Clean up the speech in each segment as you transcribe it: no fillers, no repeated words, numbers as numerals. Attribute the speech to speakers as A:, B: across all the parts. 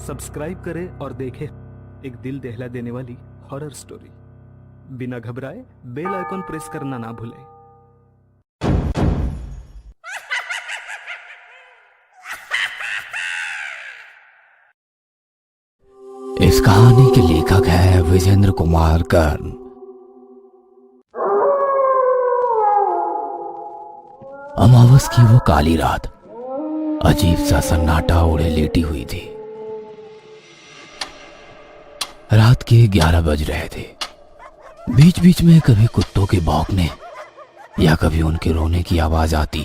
A: Subscribe करें और देखें एक दिल दहला देने वाली हॉरर स्टोरी। बिना घबराए बेल आइकॉन प्रेस करना ना भूलें।
B: इस कहानी के लेखक हैं विजेंद्र कुमार कर्ण। अमावस की वो काली रात अजीब सा सन्नाटा ओढ़े लेटी हुई थी। रात के 11 बज रहे थे। बीच बीच में कभी कुत्तों के भौंकने या कभी उनके रोने की आवाज आती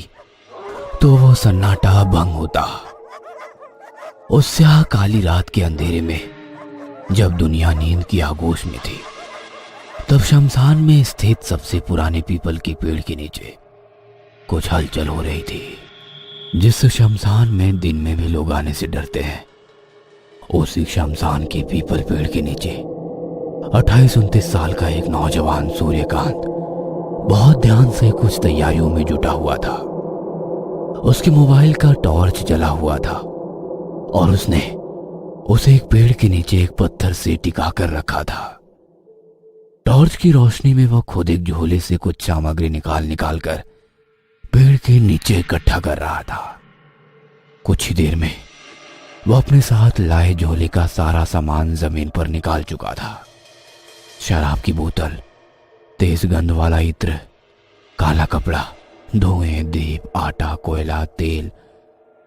B: तो वो सन्नाटा भंग होता। उस स्याह काली रात के अंधेरे में जब दुनिया नींद की आगोश में थी, तब शमशान में स्थित सबसे पुराने पीपल के पेड़ के नीचे कुछ हलचल हो रही थी। जिस शमशान में दिन में भी लोग आने से डरते हैं, उसी शमशान के पीपल पेड़ के नीचे 28-29 साल का एक नौजवान सूर्यकांत बहुत ध्यान से कुछ तैयारियों में जुटा हुआ था। उसके मोबाइल का टॉर्च जला हुआ था और उसने उसे एक पेड़ के नीचे एक पत्थर से टिका कर रखा था। टॉर्च की रोशनी में वह खुद एक झोले से कुछ सामग्री निकाल कर पेड़ के नीचे इकट्ठा कर रहा था। कुछ ही देर में वह अपने साथ लाए झोले का सारा सामान जमीन पर निकाल चुका था। शराब की बोतल, तेज गंध वाला इत्र, काला कपड़ा, धुएं, दीप, आटा, कोयला, तेल,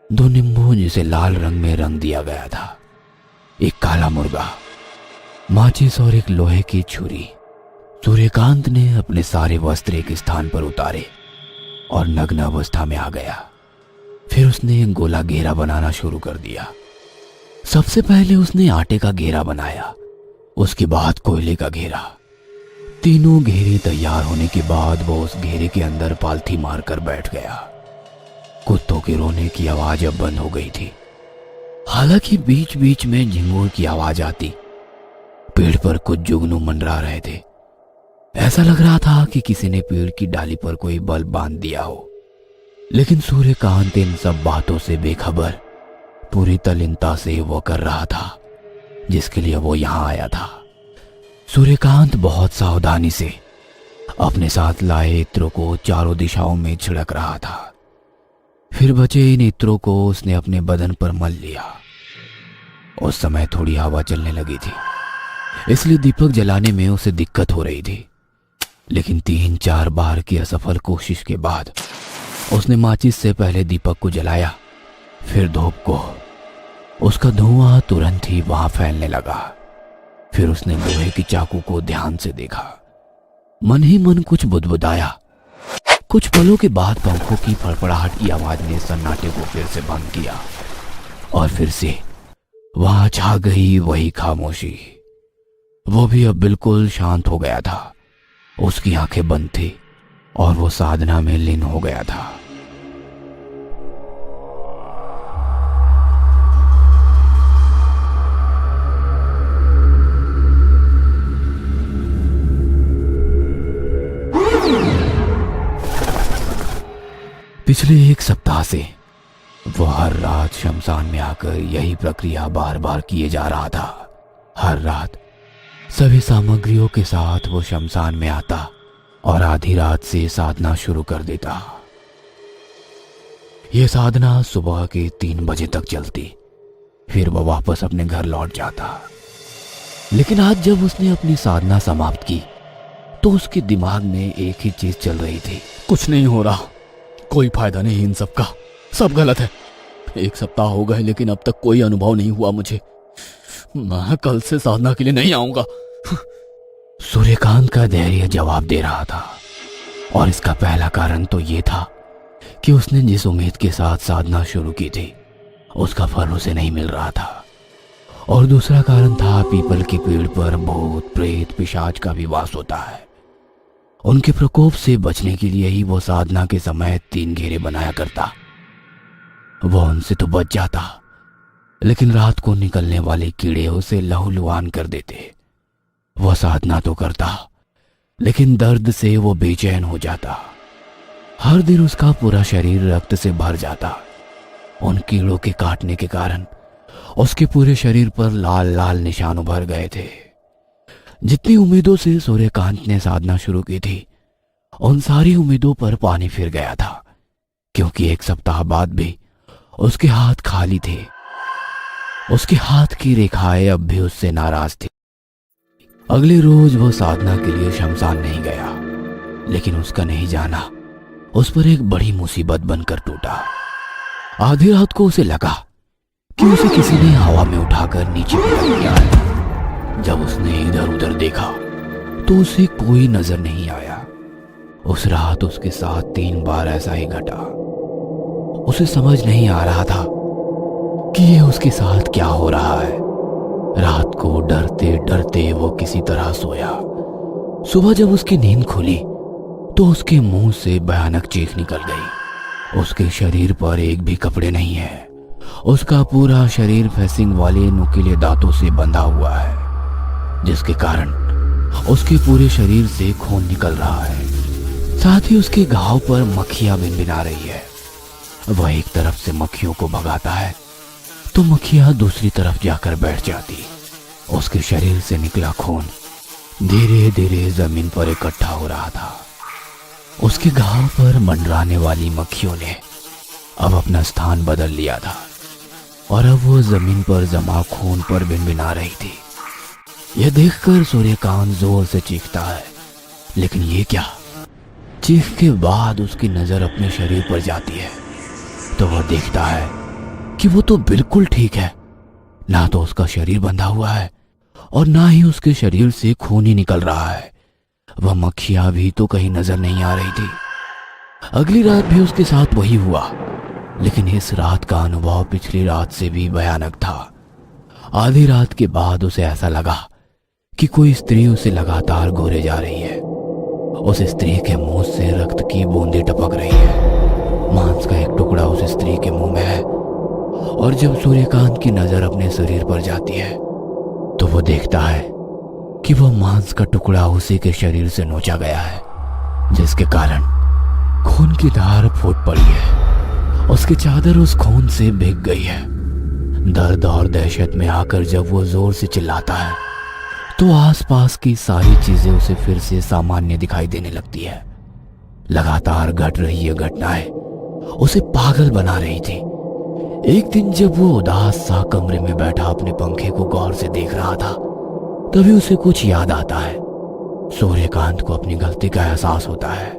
B: 2 नींबू जिसे लाल रंग में रंग दिया गया था, एक काला मुर्गा, माचिस और एक लोहे की छुरी। सूर्यकांत ने अपने सारे वस्त्र एक स्थान पर उतारे और नग्न अवस्था में आ गया। फिर उसने एक गोला घेरा बनाना शुरू कर दिया। सबसे पहले उसने आटे का घेरा बनाया, उसके बाद कोयले का घेरा। तीनों घेरे तैयार होने के बाद वो उस घेरे के अंदर पालथी मारकर बैठ गया। कुत्तों के रोने की आवाज अब बंद हो गई थी। हालांकि बीच बीच में झिंगुर की आवाज आती। पेड़ पर कुछ जुगनू मंडरा रहे थे। ऐसा लग रहा था कि किसी ने पेड़ की डाली पर कोई बल्ब बांध दिया हो। लेकिन सूर्यकांत इन सब बातों से बेखबर पूरी तल्लीनता से वो कर रहा था जिसके लिए वो यहां आया था। सूर्यकांत बहुत सावधानी से अपने साथ लाए इत्रों को चारों दिशाओं में छिड़क रहा था। फिर बचे इन इत्रों को उसने अपने बदन पर मल लिया। उस समय थोड़ी हवा चलने लगी थी, इसलिए दीपक जलाने में उसे दिक्कत हो रही थी। लेकिन 3-4 बार की असफल कोशिश के बाद उसने माचिस से पहले दीपक को जलाया, फिर धूप को। उसका धुआं तुरंत ही वहां फैलने लगा। फिर उसने लोहे की चाकू को ध्यान से देखा। मन ही मन कुछ बुदबुदाया। कुछ पलों के बाद पंखों की फड़फड़ाहट की आवाज ने सन्नाटे को फिर से भंग किया और फिर से वहां छा गई वही खामोशी। वो भी अब बिल्कुल शांत हो गया था। उसकी आंखें बंद थी और वो साधना में लीन हो गया था। पिछले 1 सप्ताह से वो हर रात शमशान में आकर यही प्रक्रिया बार बार किए जा रहा था। हर रात सभी सामग्रियों के साथ वो शमशान में आता और आधी रात से साधना शुरू कर देता। ये साधना सुबह के 3 बजे तक चलती। फिर वो वापस अपने घर लौट जाता। लेकिन आज जब उसने अपनी साधना समाप्त की तो उसके दिमाग में एक ही चीज चल रही थी।
C: कुछ नहीं हो रहा, कोई फायदा नहीं इन सब का, सब गलत है। 1 सप्ताह हो गए लेकिन अब तक कोई अनुभव नहीं हुआ मुझे। मैं कल से साधना के लिए नहीं आऊंगा।
B: सूर्यकांत का धैर्य जवाब दे रहा था और इसका पहला कारण तो ये था कि उसने जिस उम्मीद के साथ साधना शुरू की थी उसका फल उसे नहीं मिल रहा था। और दूसरा कारण था पीपल के पेड़ पर भूत, प्रेत, पिशाच का भी वास होता है। उनके प्रकोप से बचने के लिए ही वो साधना के समय 3 घेरे बनाया करता। वो उनसे तो बच जाता, लेकिन रात को निकलने वाले कीड़े उसे लहूलुहान कर देते। वह साधना तो करता, लेकिन दर्द से वो बेचैन हो जाता। हर दिन उसका पूरा शरीर रक्त से भर जाता। उन कीड़ों के काटने के कारण उसके पूरे शरीर पर लाल लाल निशान उभर गए थे। जितनी उम्मीदों से सूर्यकांत ने साधना शुरू की थी, उन सारी उम्मीदों पर पानी फिर गया था, क्योंकि 1 सप्ताह बाद भी उसके हाथ खाली थे। उसके हाथ की रेखाएं अब भी उससे नाराज थी। अगले रोज वो साधना के लिए शमशान नहीं गया, लेकिन उसका नहीं जाना उस पर एक बड़ी मुसीबत बनकर टूटा। आधी रात को उसे लगा कि उसे किसी ने हवा में उठाकर नीचे फेंक दिया है। जब उसने इधर उधर देखा तो उसे कोई नजर नहीं आया। उस रात उसके साथ 3 बार ऐसा ही घटा। उसे समझ नहीं आ रहा था कि ये उसके साथ क्या हो रहा है। रात को डरते डरते वो किसी तरह सोया। सुबह जब उसकी नींद खुली तो उसके मुंह से भयानक चीख निकल गई। उसके शरीर पर एक भी कपड़े नहीं है। उसका पूरा शरीर फेसिंग वाले नुकीले दांतों से बंधा हुआ है, जिसके कारण उसके पूरे शरीर से खून निकल रहा है। साथ ही उसके घाव पर मक्खियां भिनभिना रही है। वह एक तरफ से मक्खियों को भगाता है तो मक्खियां दूसरी तरफ जाकर बैठ जाती। उसके शरीर से निकला खून धीरे धीरे जमीन पर इकट्ठा हो रहा था। उसके घाव पर मंडराने वाली मक्खियों ने अब अपना स्थान बदल लिया था और अब वो जमीन पर जमा खून पर भिनभिना रही थी। यह देखकर सूर्यकांत जोर से चीखता है, लेकिन ये क्या? चीख के बाद उसकी नजर अपने शरीर पर जाती है तो वह देखता है कि वो तो बिल्कुल ठीक है। ना तो उसका शरीर बंधा हुआ है और ना ही उसके शरीर से खून ही निकल रहा है। वह मक्खियां भी तो कहीं नजर नहीं आ रही थी। अगली रात भी उसके साथ वही हुआ, लेकिन इस रात का अनुभव पिछली रात से भी भयानक था। आधी रात के बाद उसे ऐसा लगा कि कोई स्त्री उसे लगातार घूरे जा रही है। उस स्त्री के मुंह से रक्त की बूंदें टपक रही है। मांस का एक टुकड़ा उस स्त्री के मुंह में है और जब सूर्यकांत की नजर अपने शरीर पर जाती है तो वो देखता है कि वह मांस का टुकड़ा उसी के शरीर से नोचा गया है, जिसके कारण खून की धार फूट पड़ी है। उसकी चादर उस खून से भीग गई है। दर्द और दहशत में आकर जब वो जोर से चिल्लाता है तो आसपास की सारी चीजें उसे फिर से सामान्य दिखाई देने लगती है। लगातार घट रही ये घटनाएं उसे पागल बना रही थी। एक दिन जब वो उदास सा कमरे में बैठा अपने पंखे को गौर से देख रहा था, तभी उसे कुछ याद आता है। सूर्यकांत को अपनी गलती का एहसास होता है।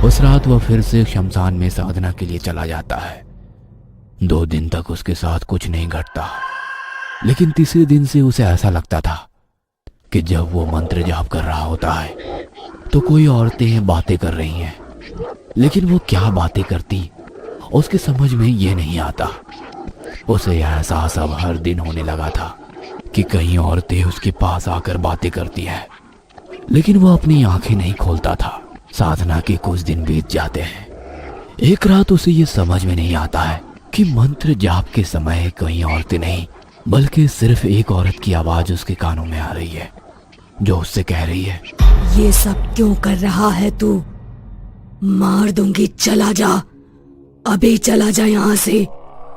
B: उस रात वह फिर से शमशान में साधना के लिए चला जाता है। 2 दिन तक उसके साथ कुछ नहीं घटता, लेकिन तीसरे दिन से उसे ऐसा लगता था कि जब वो मंत्र जाप कर रहा होता है तो कोई औरतें बातें कर रही हैं, लेकिन वो क्या बातें करती उसके समझ में ये नहीं आता। उसे यह एहसास अब हर दिन होने लगा था कि कई औरतें उसके पास आकर बातें करती हैं, लेकिन वो अपनी आंखें नहीं खोलता था। साधना के कुछ दिन बीत जाते हैं। एक रात उसे ये समझ में नहीं आता है कि मंत्र जाप के समय कई औरतें नहीं, बल्कि सिर्फ एक औरत की आवाज उसके कानों में आ रही है, जो उससे कह रही है,
D: ये सब क्यों कर रहा है तू? मार दूंगी, चला जा, अभी चला जा यहाँ से।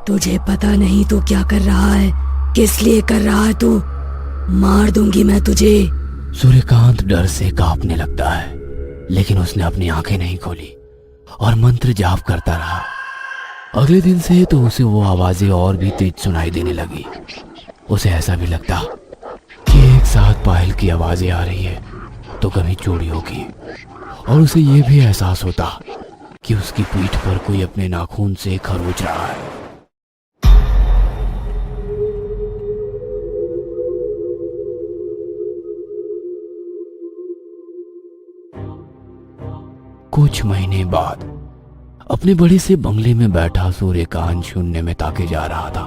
D: तुझे पता नहीं तू क्या कर रहा है, किस लिए कर रहा है तू? मार दूंगी मैं तुझे।
B: सूर्यकांत डर से कांपने लगता है, लेकिन उसने अपनी आंखें नहीं खोली और मंत्र जाप करता रहा। अगले दिन से तो उसे वो आवाजें और भी तेज सुनाई देने लगी। उसे ऐसा भी लगता कि एक साथ पायल की आवाजें आ रही है तो कभी चूड़ियों की, और उसे ये भी एहसास होता कि उसकी पीठ पर कोई अपने नाखून से खरोच रहा है। कुछ महीने बाद अपने बड़े से बंगले में बैठा सूर्यकांत शून्य में ताके जा रहा था।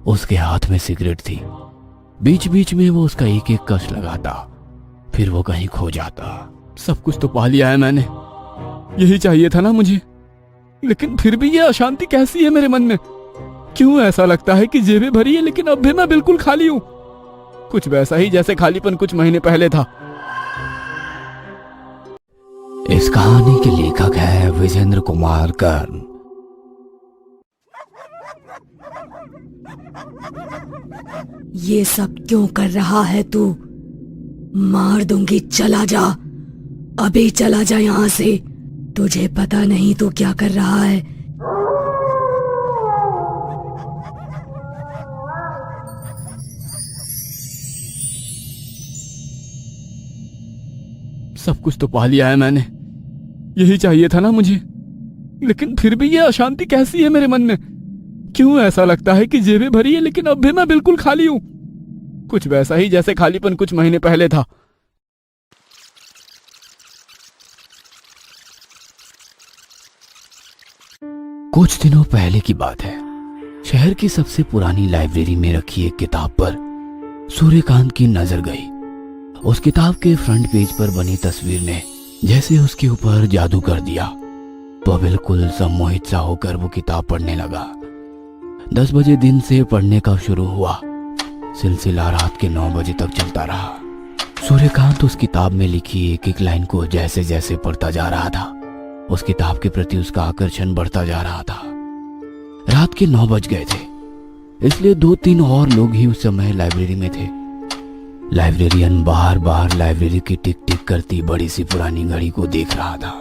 B: उसके हाथ में सिगरेट थी। बीच बीच में वो उसका एक एक कश लगाता, फिर वो कहीं खो जाता।
C: सब कुछ तो पा लिया है मैंने, यही चाहिए था ना मुझे, लेकिन फिर भी ये अशांति कैसी है मेरे मन में? क्यों ऐसा लगता है कि जेबें भरी है लेकिन अब भी मैं बिल्कुल खाली हूं? कुछ वैसा ही जैसे खालीपन कुछ महीने पहले था।
B: इस कहानी के लेखक है विजेंद्र कुमार कर्ण।
D: ये सब क्यों कर रहा है तू? मार दूंगी, चला जा, अभी चला जा यहाँ से। तुझे पता नहीं तू क्या कर रहा है।
C: सब कुछ तो पा लिया है मैंने, यही चाहिए था ना मुझे, लेकिन फिर भी ये अशांति कैसी है मेरे मन में? क्यों ऐसा लगता है कि जेबें भरी है लेकिन अब भी मैं बिल्कुल खाली हूं? कुछ वैसा ही जैसे खालीपन कुछ महीने पहले था।
B: कुछ दिनों पहले की बात है। शहर की सबसे पुरानी लाइब्रेरी में रखी एक किताब पर सूर्यकांत की नजर गई। उस किताब के फ्रंट पेज पर बनी तस्वीर ने जैसे उसके ऊपर जादू कर दिया। वह बिल्कुल सम्मोहित सा होकर वो किताब पढ़ने लगा। 10 बजे दिन से पढ़ने का शुरू हुआ, सिलसिला रात के 9 बजे तक चलता रहा। सूर्यकांत उस किताब में लिखी एक एक लाइन को जैसे जैसे पढ़ता जा रहा था, उस किताब के प्रति उसका आकर्षण बढ़ता जा रहा था। रात के 9 बज गए थे, इसलिए 2-3 और लोग ही उस समय लाइब्रेरी में थे। लाइब्रेरियन बार बार लाइब्रेरी की टिक टिक करती बड़ी सी पुरानी घड़ी को देख रहा था।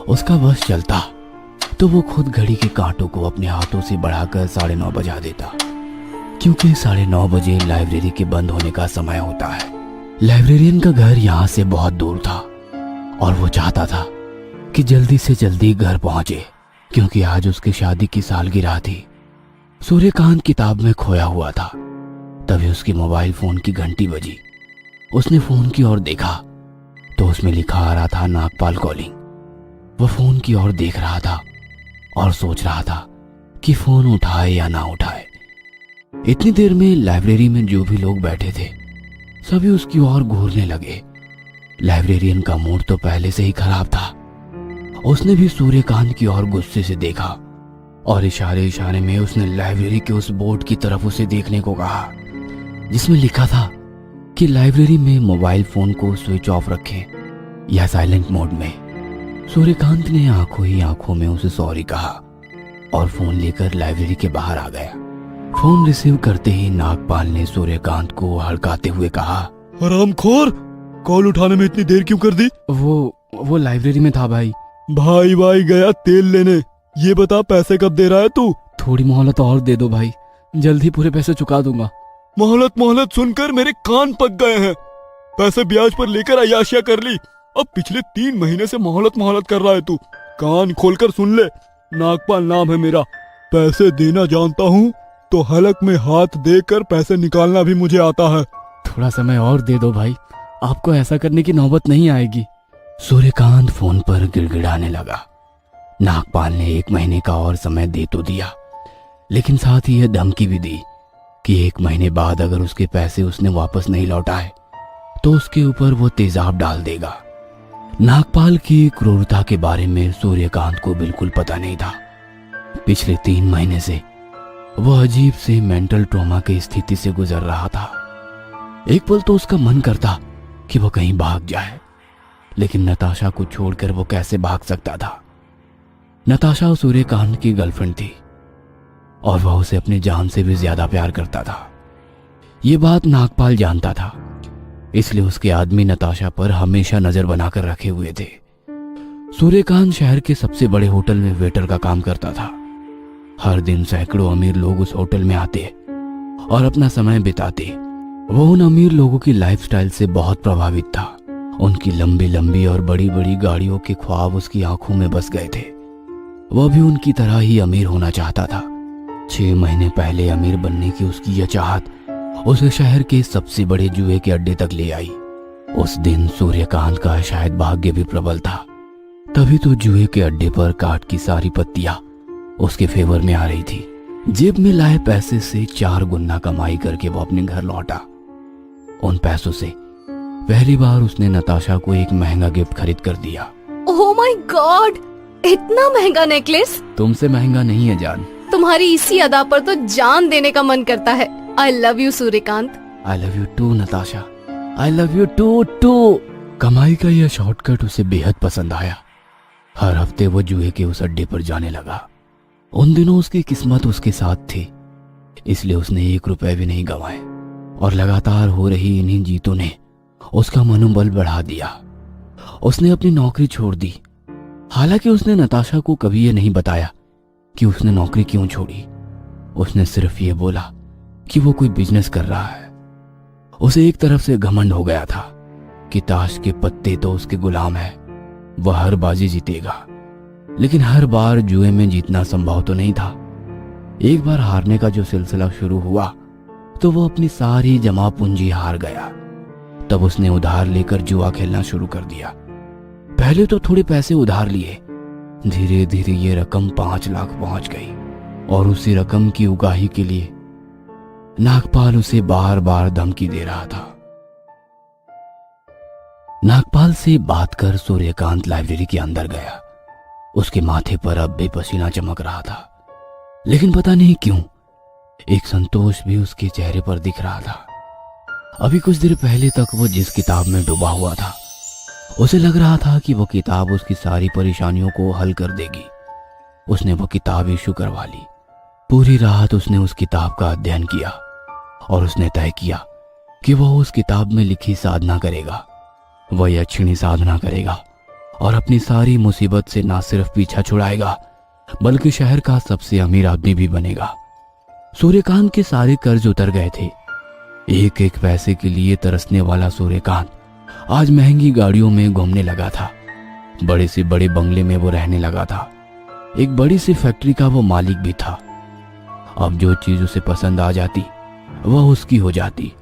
B: उसका बस चलता तो वो खुद घड़ी के कांटों को अपने हाथों से बढ़ाकर 9:30 बजा देता, क्योंकि 9:30 बजे लाइब्रेरी के बंद होने का समय होता है। लाइब्रेरियन का घर यहाँ से बहुत दूर था और वो चाहता था कि जल्दी से जल्दी घर पहुंचे, क्योंकि आज उसकी शादी की सालगिरह थी। सूर्यकांत किताब में खोया हुआ था। तभी उसके मोबाइल फोन की घंटी बजी। उसने फोन की ओर देखा तो उसमें लिखा आ रहा था नागपाल कॉलिंग। वह फोन की ओर देख रहा था और सोच रहा था कि फोन उठाए या ना उठाए। इतनी देर में लाइब्रेरी में जो भी लोग बैठे थे सभी उसकी ओर घूरने लगे। लाइब्रेरियन का मूड तो पहले से ही खराब था। उसने भी सूर्यकांत की ओर गुस्से से देखा और इशारे इशारे में उसने लाइब्रेरी के उस बोर्ड की तरफ उसे देखने को कहा, जिसमें लिखा था कि लाइब्रेरी में मोबाइल फोन को स्विच ऑफ रखें या साइलेंट मोड में। सूर्यकांत ने आंखों ही आंखों में उसे सॉरी कहा और फोन लेकर लाइब्रेरी के बाहर आ गया। फोन रिसीव करते ही नागपाल ने सूर्यकांत को हड़काते हुए कहा,
C: हरामखोर, कॉल उठाने में इतनी देर क्यों कर दी? वो लाइब्रेरी में था भाई। भाई गया तेल लेने। ये बता पैसे कब दे रहा है तू?
B: थोड़ी मोहलत और दे दो भाई, जल्द ही पूरे पैसे चुका दूंगा।
C: मोहलत सुनकर मेरे कान पक गए हैं। पैसे ब्याज पर लेकर अय्याशिया कर ली, अब पिछले 3 महीने से मोहलत कर रहा है तू। कान खोलकर सुन ले, नागपाल नाम है मेरा। पैसे देना जानता हूँ तो हलक में हाथ देकर पैसे निकालना भी मुझे आता है।
B: थोड़ा समय और दे दो भाई, आपको ऐसा करने की नौबत नहीं आएगी। सूर्यकांत फोन पर गिड़गिड़ाने लगा। नागपाल ने 1 महीने का और समय दे तो दिया, लेकिन साथ ही यह धमकी भी दी कि 1 महीने बाद अगर उसके पैसे उसने वापस नहीं लौटाए तो उसके ऊपर वो तेजाब डाल देगा। नागपाल की क्रूरता के बारे में सूर्यकांत को बिल्कुल पता नहीं था। पिछले 3 महीने से वो अजीब से मेंटल ट्रॉमा की स्थिति से गुजर रहा था। एक पल तो उसका मन करता कि वो कहीं भाग जाए, लेकिन नताशा को छोड़कर वो कैसे भाग सकता था? नताशा सूर्यकांत की गर्लफ्रेंड थी और वह उसे अपनी जान से भी ज्यादा प्यार करता था। ये बात नागपाल जानता था, इसलिए उसके आदमी नताशा पर हमेशा नजर बनाकर रखे हुए थे। सूर्यकांत शहर के सबसे बड़े होटल में वेटर का काम करता था। हर दिन सैकड़ों अमीर लोग उस होटल में आते और अपना समय बिताते। वो उन अमीर लोगों की लाइफस्टाइल से बहुत प्रभावित था। उनकी लंबी लंबी और बड़ी बड़ी गाड़ियों के ख्वाब उसकी आंखों में बस गए थे। वह भी उनकी तरह ही अमीर होना चाहता था। 6 महीने पहले अमीर बनने की उसकी यह चाहत उसे शहर के सबसे बड़े जुए के अड्डे तक ले आई। उस दिन सूर्यकांत का शायद भाग्य भी प्रबल था। तभी तो जुए के अड्डे पर काट की सारी पत्तियां उसके फेवर में आ रही थी। जेब में लाए पैसे से 4 गुना कमाई करके वो अपने घर लौटा। उन पैसों से पहली बार उसने नताशा को एक महंगा गिफ्ट खरीद कर दिया।
D: ओह माय गॉड, इतना महंगा नेकलेस!
B: तुमसे महंगा नहीं है जान।
D: तुम्हारी इसी अदा पर तो जान देने का मन करता है। I love you Suryakant.
B: I love you too Natasha. I love you too. कमाई का यह शॉर्टकट उसे बेहद पसंद आया। हर हफ्ते वो जुए के उस अड्डे पर जाने लगा। उन दिनों उसकी किस्मत उसके साथ थी। इसलिए उसने 1 रुपए भी नहीं गंवाए और लगातार हो रही इन्हीं जीतों ने उसका मनोबल बढ़ा दिया। उसने अपनी नौकरी छोड़ दी। हालांकि उसने नताशा को कभी ये नहीं बताया कि उसने नौकरी क्यों छोड़ी। उसने सिर्फ ये बोला कि वो कोई बिजनेस कर रहा है। उसे एक तरफ से घमंड हो गया था कि ताश के पत्ते तो उसके गुलाम है, वह हर बाजी जीतेगा। लेकिन हर बार जुए में जीतना संभव तो नहीं था। एक बार हारने का जो सिलसिला शुरू हुआ तो वो अपनी सारी जमा पूंजी हार गया। तब उसने उधार लेकर जुआ खेलना शुरू कर दिया। पहले तो थोड़े पैसे उधार लिए, धीरे धीरे ये रकम 5 लाख पहुंच गई और उसी रकम की उगाही के लिए नागपाल उसे बार बार धमकी दे रहा था। नागपाल से बात कर सूर्यकांत लाइब्रेरी के अंदर गया। उसके माथे पर अब भी पसीना चमक रहा था, लेकिन पता नहीं क्यों एक संतोष भी उसके चेहरे पर दिख रहा था। अभी कुछ देर पहले तक वो जिस किताब में डूबा हुआ था, उसे लग रहा था कि वो किताब उसकी सारी परेशानियों को हल कर देगी। उसने वो किताब इशू करवा ली। पूरी रात उसने उस किताब का अध्ययन किया और उसने तय किया कि वह उस किताब में लिखी साधना करेगा। वह यक्षिणी साधना करेगा और अपनी सारी मुसीबत से ना सिर्फ पीछा छुड़ाएगा बल्कि शहर का सबसे अमीर आदमी भी बनेगा। सूर्यकांत के सारे कर्ज उतर गए थे। एक एक पैसे के लिए तरसने वाला सूर्यकांत आज महंगी गाड़ियों में घूमने लगा था। बड़े से बड़े बंगले में वो रहने लगा था। एक बड़ी सी फैक्ट्री का वो मालिक भी था। अब जो चीज उसे पसंद आ जाती वह उसकी हो जाती।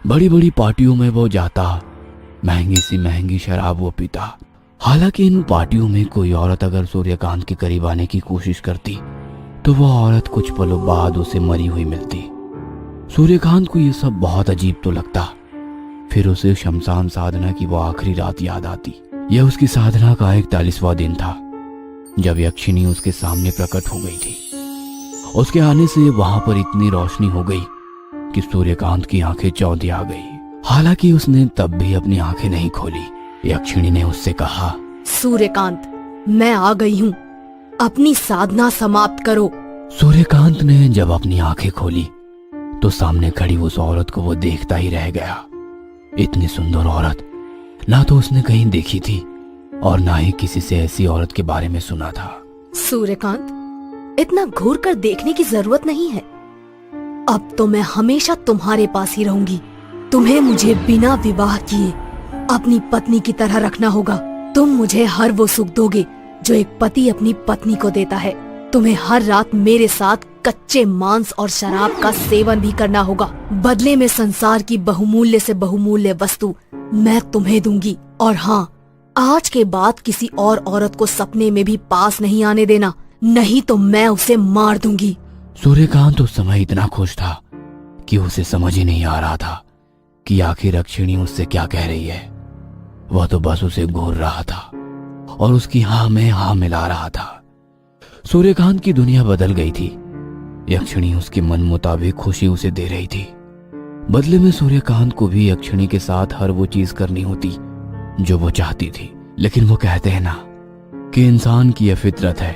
B: बड़ी बड़ी पार्टियों में वो जाता, महंगी सी महंगी शराब वो पीता। हालांकि इन पार्टियों में कोई औरत अगर सूर्यकांत के करीब आने की कोशिश करती तो वह औरत कुछ पलों बाद उसे मरी हुई मिलती। सूर्यकांत को यह सब बहुत अजीब तो लगता। फिर उसे शमशान साधना की वो आखिरी रात याद आती। यह उसकी साधना का 41वां दिन था जब यक्षिणी उसके सामने प्रकट हो गई थी। उसके आने से वहां पर इतनी रोशनी हो गई कि सूर्यकांत की आंखें चौंधी आ गई। हालांकि उसने तब भी अपनी आंखें नहीं खोली। यक्षिणी ने उससे कहा,
D: सूर्यकांत, मैं आ गई हूँ, अपनी साधना समाप्त करो।
B: सूर्यकांत ने जब अपनी आंखें खोली तो सामने खड़ी उस औरत को वो देखता ही रह गया। इतनी सुंदर औरत ना तो उसने कहीं देखी थी और ना ही किसी से ऐसी औरत के बारे में सुना था।
D: सूर्यकांत, इतना घूर कर देखने की जरूरत नहीं है। अब तो मैं हमेशा तुम्हारे पास ही रहूंगी। तुम्हें मुझे बिना विवाह किए अपनी पत्नी की तरह रखना होगा। तुम मुझे हर वो सुख दोगे जो एक पति अपनी पत्नी को देता है। तुम्हें हर रात मेरे साथ कच्चे मांस और शराब का सेवन भी करना होगा। बदले में संसार की बहुमूल्य से बहुमूल्य वस्तु मैं तुम्हें दूंगी। और हाँ, आज के बाद किसी और औरत को सपने में भी पास नहीं आने देना, नहीं तो मैं उसे मार दूंगी।
B: सूर्यकांत उस समय इतना खुश था कि उसे समझ ही नहीं आ रहा था कि आखिर यक्षिणी उससे क्या कह रही है। वह तो बस उसे घूर रहा था और उसकी हाँ में हाँ मिला रहा था। सूर्यकांत की दुनिया बदल गई थी। यक्षिणी उसके मन मुताबिक खुशी उसे दे रही थी। बदले में सूर्यकांत को भी यक्षिणी के साथ हर वो चीज करनी होती जो वो चाहती थी। लेकिन वो कहते हैं ना कि इंसान की यह फितरत है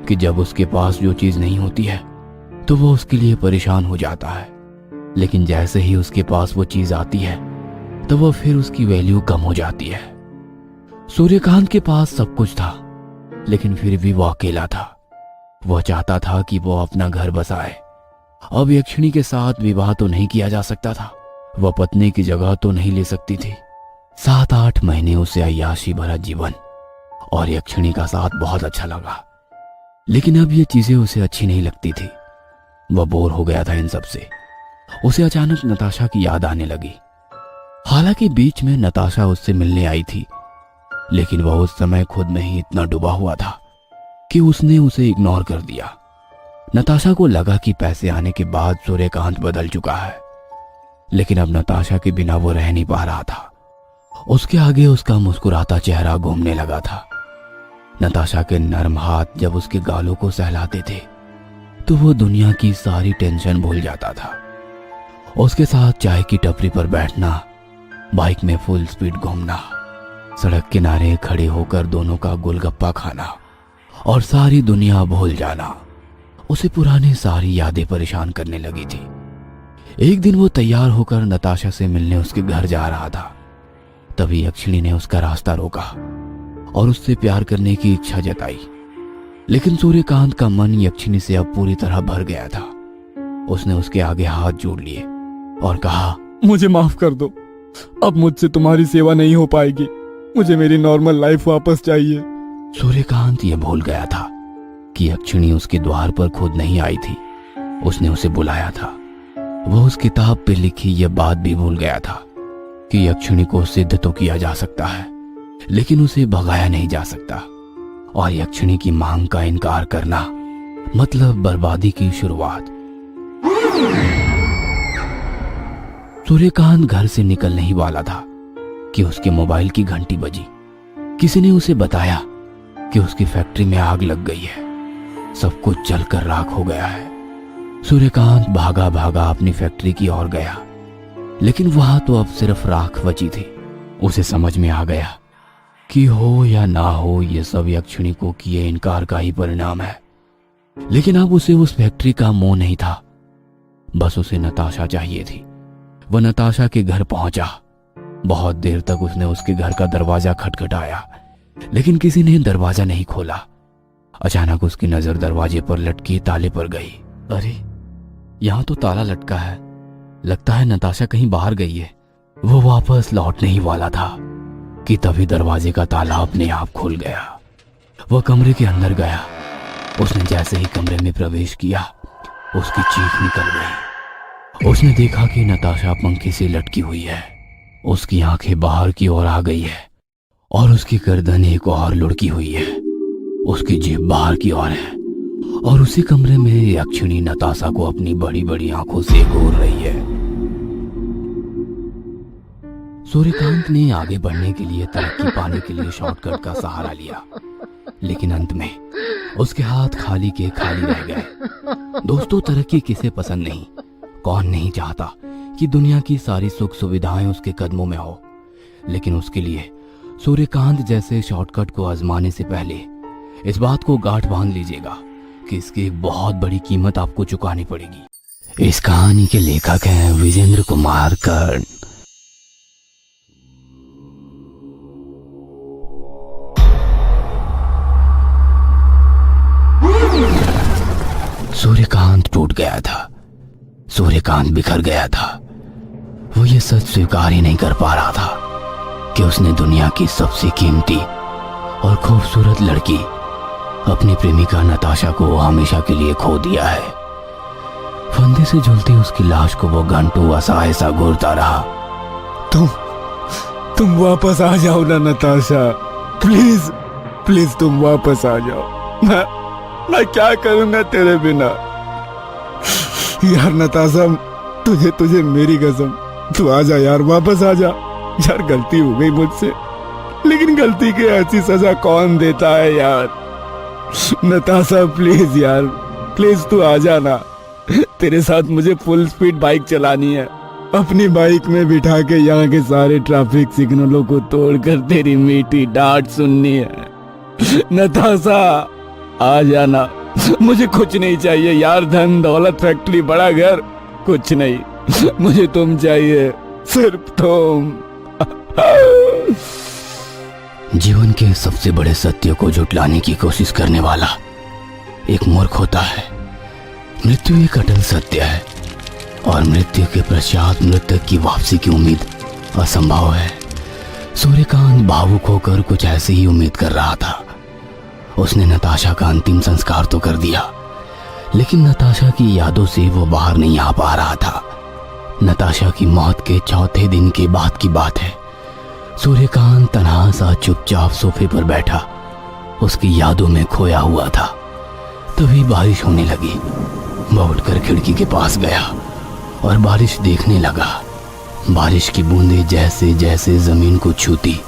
B: कि जब उसके पास जो चीज नहीं होती है तो वो उसके लिए परेशान हो जाता है। लेकिन जैसे ही उसके पास वो चीज आती है तो वो फिर उसकी वैल्यू कम हो जाती है। सूर्यकांत के पास सब कुछ था, लेकिन फिर भी वो अकेला था। वह चाहता था कि वो अपना घर बसाए। अब यक्षिणी के साथ विवाह तो नहीं किया जा सकता था। वह पत्नी की जगह तो नहीं ले सकती थी। 7-8 महीने उसे अय्याशी भरा जीवन और यक्षिणी का साथ बहुत अच्छा लगा। लेकिन अब ये चीजें उसे अच्छी नहीं लगती थी। वह बोर हो गया था इन सब से। उसे अचानक नताशा की याद आने लगी। हालांकि बीच में नताशा उससे मिलने आई थी, लेकिन वह उस समय खुद में ही इतना डूबा हुआ था कि उसने उसे इग्नोर कर दिया। नताशा को लगा कि पैसे आने के बाद सूर्यकांत बदल चुका है, लेकिन अब नताशा के बिना वो रह नहीं पा रहा था। उसके आगे उसका मुस्कुराता चेहरा घूमने लगा था। नताशा के नरम हाथ जब उसके गालों को सहलाते थे तो वो दुनिया की सारी टेंशन भूल जाता था। उसके साथ चाय की टपरी पर बैठना, बाइक में फुल स्पीड घूमना, सड़क किनारे खड़े होकर दोनों का गोलगप्पा खाना और सारी दुनिया भूल जाना, उसे पुरानी सारी यादें परेशान करने लगी थी। एक दिन वो तैयार होकर नताशा से मिलने उसके घर जा रहा था। तभी यक्षिणी ने उसका रास्ता रोका और उससे प्यार करने की इच्छा जताई। लेकिन सूर्यकांत का मन यक्षिणी से अब पूरी तरह भर गया था। उसने उसके आगे हाथ जोड़ लिए और कहा,
C: मुझे माफ कर दो, अब मुझसे तुम्हारी सेवा नहीं हो पाएगी। मुझे मेरी नॉर्मल लाइफ वापस चाहिए।
B: सूर्यकांत ये भूल गया था कि यक्षिणी उसके द्वार पर खुद नहीं आई थी, उसने उसे बुलाया था। वो उस किताब पे लिखी यह बात भी भूल गया था कि यक्षिणी को सिद्ध तो किया जा सकता है, लेकिन उसे भगाया नहीं जा सकता। और यक्षिणी की मांग का इनकार करना मतलब बर्बादी की शुरुआत। सूर्यकांत घर से निकलने ही वाला था कि उसके मोबाइल की घंटी बजी। किसी ने उसे बताया कि उसकी फैक्ट्री में आग लग गई है, सब कुछ जलकर राख हो गया है। सूर्यकांत भागा भागा अपनी फैक्ट्री की ओर गया, लेकिन वहां तो अब सिर्फ राख बची थी। उसे समझ में आ गया कि हो या ना हो, ये सब यक्षिणी को किए इनकार का ही परिणाम है। लेकिन अब उसे उस फैक्ट्री का मोह नहीं था, बस उसे नताशा चाहिए थी। वह नताशा के घर पहुंचा। बहुत देर तक उसने उसके घर का दरवाजा खटखटाया, लेकिन किसी ने दरवाजा नहीं खोला। अचानक उसकी नजर दरवाजे पर लटके ताले पर गई। अरे, यहां तो ताला लटका है, लगता है नताशा कहीं बाहर गई है। वो वापस लौटने ही वाला था कि तभी दरवाजे का ताला अपने आप खुल गया। वह कमरे के अंदर गया। उसने जैसे ही कमरे में प्रवेश किया, उसकी चीख निकल गई। उसने देखा कि नताशा पंखे से लटकी हुई है। उसकी आंखें बाहर की ओर आ गई है और उसकी गर्दन एक और लुढ़की हुई है। उसकी जीभ बाहर की ओर है और उसी कमरे में यक्षिणी नताशा को अपनी बड़ी बड़ी आंखों से घूर रही है। सूर्यकांत ने आगे बढ़ने के लिए, तरक्की पाने के लिए शॉर्टकट का सहारा लिया, लेकिन अंत में उसके हाथ खाली के खाली रह गए। दोस्तों, तरक्की किसे पसंद नहीं? कौन नहीं चाहता कि दुनिया की सारी सुख सुविधाएं उसके कदमों में हो? लेकिन उसके लिए सूर्यकांत जैसे शॉर्टकट को आजमाने से पहले इस बात को गांठ बांध लीजिएगा कि इसकी एक बहुत बड़ी कीमत आपको चुकानी पड़ेगी। इस कहानी के लेखक हैं विजेंद्र कुमार कर्ण। सूर्यकांत टूट गया था, सूर्यकांत बिखर गया था। वो ये सच स्वीकार ही नहीं कर पा रहा था कि उसने दुनिया की सबसे कीमती और खूबसूरत लड़की, अपनी प्रेमिका नताशा को हमेशा के लिए खो दिया है। फंदे से झूलती उसकी लाश को वो घंटों असहाय सा घूरता रहा।
C: तुम वापस आ जाओ ना नताशा, प्लीज प्लीज तुम वापस आ जाओ। मैं क्या करूंगा तेरे बिना? यार नताशा, तुझे मेरी कसम, तू आ जा यार, वापस आ जा। यार गलती हो गई मुझसे, लेकिन गलती की ऐसी सजा कौन देता है यार? नताशा प्लीज यार, प्लीज तू आ जाना। तेरे साथ मुझे फुल स्पीड बाइक चलानी है, अपनी बाइक में बिठा के यहाँ के सारे ट्रैफिक सिग्नलों को तोड़कर तेरी मीठी डांट सुननी है। नताशा आ जाना, मुझे कुछ नहीं चाहिए यार, धन दौलत फैक्ट्री बड़ा घर कुछ नहीं, मुझे तुम चाहिए, सिर्फ तुम।
B: जीवन के सबसे बड़े सत्य को झुटलाने की कोशिश करने वाला एक मूर्ख होता है। मृत्यु एक अटल सत्य है और मृत्यु के पश्चात मृतक की वापसी की उम्मीद असंभव है। सूर्यकांत भावुक होकर कुछ ऐसी ही उम्मीद कर रहा था। उसने नताशा का अंतिम संस्कार तो कर दिया, लेकिन नताशा की यादों से वो बाहर नहीं आ पा रहा था। नताशा की मौत के चौथे दिन के बाद की बात है। सूर्यकांत तन्हा सा चुपचाप सोफे पर बैठा उसकी यादों में खोया हुआ था। तभी बारिश होने लगी। वह उठकर खिड़की के पास गया और बारिश देखने लगा। बारिश की बूंदें जैसे जैसे जमीन को छूती,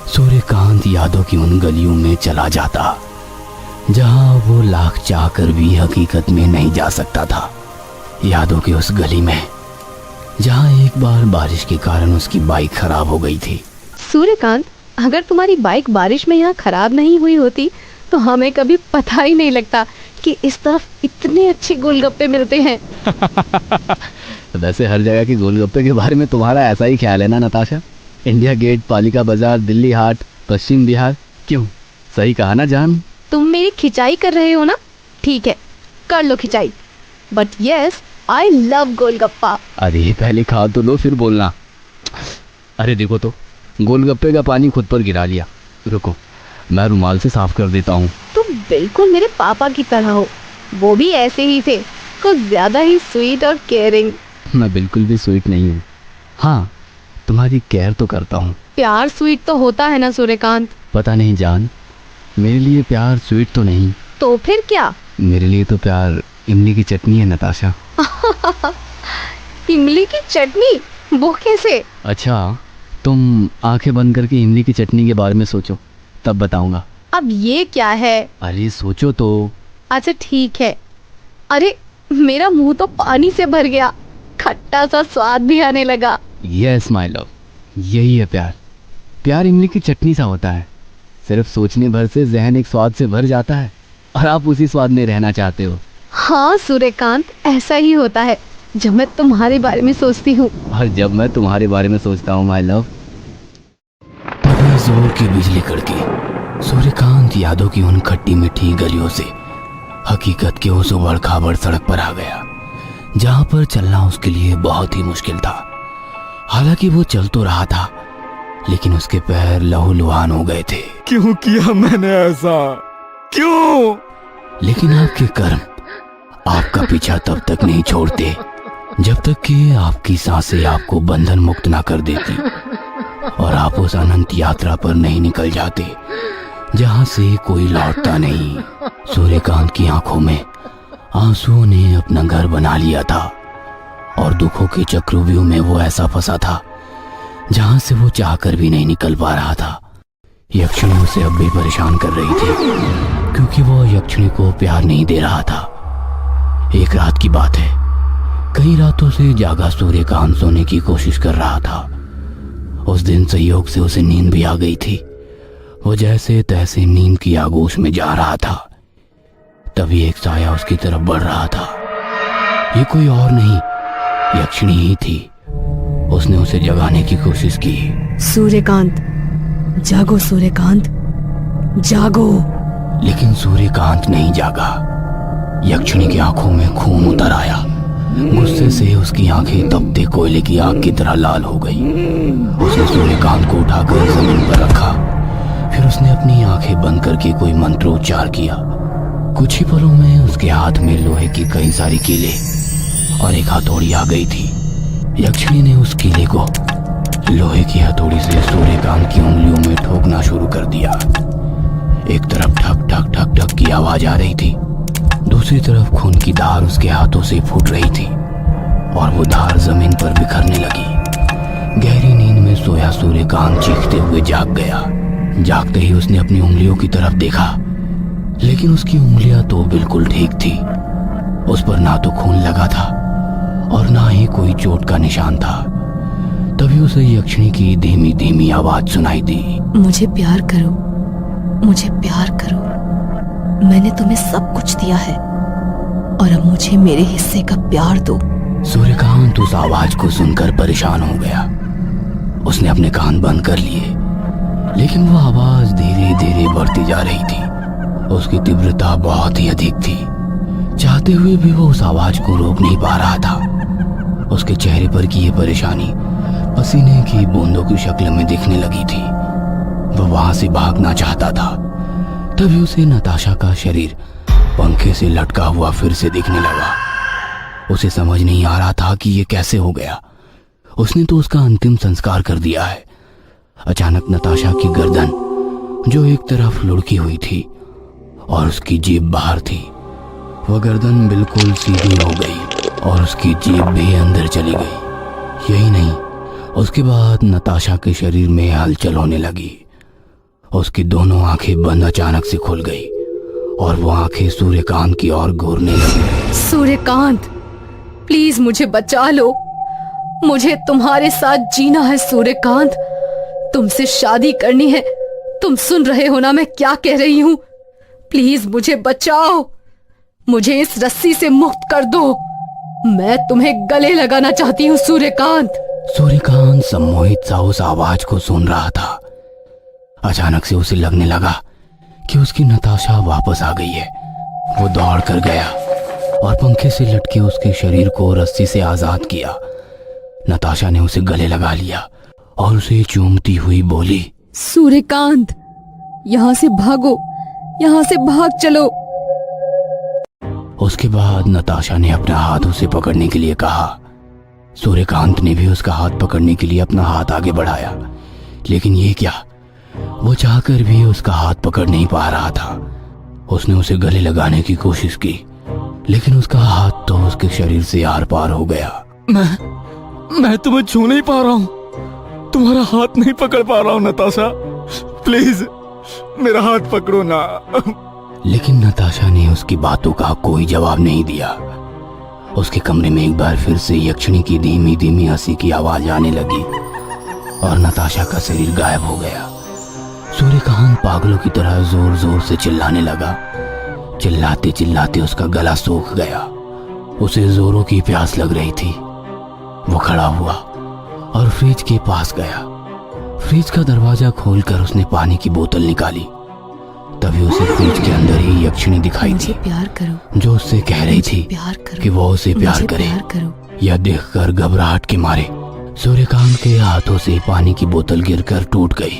B: सूर्यकांत यादों की उन गलियों में चला जाता जहां वो लाख चाहकर भी हकीकत में नहीं जा सकता था। यादों की उस गली में जहां एक बार बारिश के कारण उसकी बाइक खराब हो गई थी।
E: सूर्यकांत, अगर तुम्हारी बाइक बारिश में यहाँ खराब नहीं हुई होती तो हमें कभी पता ही नहीं लगता कि इस तरफ इतने अच्छे गोलगप्पे मिलते हैं।
B: वैसे हर जगह के गोलगप्पे के बारे में तुम्हारा ऐसा ही ख्याल है ना नताशा? इंडिया गेट, पालिका बाजार, दिल्ली हाट, पश्चिम बिहार, क्यों सही कहा ना जान?
E: तुम मेरी खिंचाई कर रहे हो ना? ठीक है, कर लो खिंचाई, but yes I love golgappa.
B: अरे पहले खा तो लो फिर बोलना। अरे देखो तो, गोलगप्पे का पानी खुद पर गिरा लिया। रुको, मैं रुमाल से साफ कर देता हूँ।
E: तुम बिल्कुल मेरे पापा की तरह हो, वो भी ऐसे ही थे, कुछ ज्यादा ही स्वीट और केयरिंग।
B: मैं बिल्कुल भी स्वीट नहीं हूँ। हाँ, तुम्हारी केयर तो करता हूँ।
E: प्यार स्वीट तो होता है ना सूर्यकांत?
B: पता नहीं जान, मेरे लिए प्यार स्वीट तो नहीं।
E: तो फिर क्या?
B: मेरे लिए तो प्यार इमली की चटनी है नताशा।
E: इमली की चटनी? वो कैसे?
B: अच्छा, तुम आंखें बंद करके इमली की चटनी के बारे में सोचो, तब बताऊंगा।
E: अब ये क्या है?
B: अरे सोचो तो।
E: अच्छा ठीक है। अरे मेरा मुंह तो पानी से भर गया, खट्टा सा स्वाद भी आने लगा।
B: यस माय लव, यही है प्यार। प्यार इमली की चटनी सा होता है, सिर्फ सोचने भर से जहन एक स्वाद से भर जाता है और आप उसी स्वाद में रहना चाहते हो।
E: हाँ सूर्यकांत, ऐसा ही होता है जब मैं तुम्हारे बारे में सोचती हूँ।
B: और जब मैं तुम्हारे बारे में सोचता हूँ माय लव। तभी जोर की बिजली कड़की सूर्यकांत यादों की उन खट्टी मीठी गलियों से हकीकत के उस उबड़ खाबड़ सड़क पर आ गया, जहां पर चलना उसके लिए बहुत ही मुश्किल था। हालांकि वो चल तो रहा था, लेकिन उसके पैर लहूलुहान हो गए थे।
C: क्यों किया मैंने ऐसा? क्यों?
B: लेकिन आपके कर्म आपका पीछा तब तक नहीं छोड़ते जब तक कि आपकी सांसें आपको बंधन मुक्त ना कर देती और आप उस अनंत यात्रा पर नहीं निकल जाते जहां से कोई लौटता नहीं। सूर्यकांत की आंखों में आंसुओं ने अपना घर बना लिया था और दुखों के चक्रव्यूह में वो ऐसा फंसा था जहां से वो चाहकर भी नहीं निकल पा रहा था। यक्षिणी उसे अब भी परेशान कर रही थी, क्योंकि वो यक्षिणी को प्यार नहीं दे रहा था। एक रात की बात है, कई रातों से जागा सूर्यकांत सोने की कोशिश कर रहा था। उस दिन संयोग से उसे नींद भी आ गई थी। वो जैसे तैसे नींद की आगोश में जा रहा था, तभी एक साया उसकी तरफ बढ़ रहा था। ये कोई और नहीं, यक्षिणी ही थी। उसने उसे जगाने की कोशिश की।
D: सूर्यकांत, जागो सूर्यकांत, जागो।
B: लेकिन सूर्यकांत नहीं जागा। यक्षिणी की आंखों में खून उतर आया। गुस्से से उसकी आंखें तपते कोयले की आग की तरह लाल हो गई। उसने सूर्यकांत को उठाकर जमीन पर रखा। फिर उसने अपनी आंखें बंद करके कोई मंत्रोच्चार किया। कुछ ही पलों में उसके हाथ में लोहे की कई सारी कीले और एक हथौड़ी आ गई थी। यक्षिणी ने उस कीले को लोहे की हथौड़ी से सूर्यकांत की उंगलियों में ठोकना शुरू कर दिया। एक तरफ ठक ठक ठक ठक की आवाज आ रही थी, दूसरी तरफ खून की धार उसके हाथों से फूट रही थी और वो धार जमीन पर बिखरने लगी। गहरी नींद में सोया सूर्यकांत चीखते हुए जाग गया। जागते ही उसने अपनी उंगलियों की तरफ देखा, लेकिन उसकी उंगलियां तो बिल्कुल ठीक थी। उस पर ना तो खून लगा था और ना ही कोई चोट का निशान था। तभी उसे यक्षिणी की धीमी धीमी आवाज सुनाई दी।
D: मुझे प्यार करो, मुझे प्यार करो। मैंने तुम्हें सब कुछ दिया है और अब मुझे मेरे हिस्से का प्यार दो।
B: सूर्यकांत उस आवाज को सुनकर परेशान हो गया। उसने अपने कान बंद कर लिए, लेकिन वो आवाज धीरे धीरे बढ़ती जा रही थी। उसकी तीव्रता बहुत ही अधिक थी। चाहते हुए भी वो उस आवाज को रोक नहीं पा रहा था। उसके चेहरे पर की ये परेशानी पसीने की बूंदों की शक्ल में दिखने लगी थी। वो वहां से भागना चाहता था। तभी उसे नताशा का शरीर पंखे से लटका हुआ फिर से दिखने लगा। उसे समझ नहीं आ रहा था कि ये कैसे हो गया। उसने तो उसका अंतिम संस्कार कर दिया है। अचानक नताशा की गर्दन, जो एक तरफ लुढ़की हुई थी और उसकी जीभ बाहर थी, वह गर्दन बिल्कुल सीधी हो गई और उसकी जीभ भी अंदर चली गई। यही नहीं, उसके बाद नताशा के शरीर में हलचल होने लगी। उसकी दोनों आंखें बंद अचानक से खुल गई और वो आंखें सूर्यकांत की ओर घूरने लगी।
D: सूर्यकांत, प्लीज मुझे बचा लो। मुझे तुम्हारे साथ जीना है सूर्यकांत। तुमसे शादी करनी है। तुम सुन रहे हो ना मैं क्या कह रही हूँ? प्लीज मुझे बचाओ। मुझे इस रस्सी से मुक्त कर दो। मैं तुम्हें गले लगाना चाहती हूँ सूर्यकांत।
B: सूर्यकांत सम्मोहित सा उस आवाज को सुन रहा था। अचानक से उसे लगने लगा कि उसकी नताशा वापस आ गई है। वो दौड़ कर गया और पंखे से लटके उसके शरीर को रस्सी से आजाद किया। नताशा ने उसे गले लगा लिया और उसे चूमती हुई बोली,
D: सूर्यकांत, यहाँ से भागो, यहाँ से भाग चलो।
B: उसके बाद नताशा ने अपना हाथ उसे पकड़ने के लिए कहा। सूर्यकांत ने भी उसका हाथ पकड़ने के लिए अपना हाथ आगे बढ़ाया, लेकिन ये क्या, वो चाहकर भी उसका हाथ पकड़ नहीं पा रहा था। उसने उसे गले लगाने की कोशिश की, लेकिन उसका हाथ तो उसके शरीर से आर पार हो गया।
C: मैं तुम्हें छू नहीं पा रहा हूँ, तुम्हारा हाथ नहीं पकड़ पा रहा हूँ नताशा, प्लीज मेरा हाथ पकड़ो ना।
B: लेकिन नताशा ने उसकी बातों का कोई जवाब नहीं दिया। उसके कमरे में एक बार फिर से यक्षिणी की धीमी धीमी हंसी की आवाज आने लगी और नताशा का शरीर गायब हो गया। सूर्यकांत पागलों की तरह जोर जोर से चिल्लाने लगा। चिल्लाते चिल्लाते उसका गला सूख गया। उसे जोरों की प्यास लग रही थी। वो खड़ा हुआ और फ्रिज के पास गया। फ्रिज का दरवाजा खोलकर उसने पानी की बोतल निकाली। तभी उसे फ्रिज के अंदर ही यक्षिणी दिखाई
D: मुझे
B: दी,
D: प्यार करो,
B: जो उससे कह रही थी
D: प्यार करो,
B: कि वो उसे प्यार
D: मुझे
B: करे।
D: प्यार करो।
B: यह देखकर घबराहट के मारे सूर्यकांत के हाथों से पानी की बोतल गिरकर टूट गई।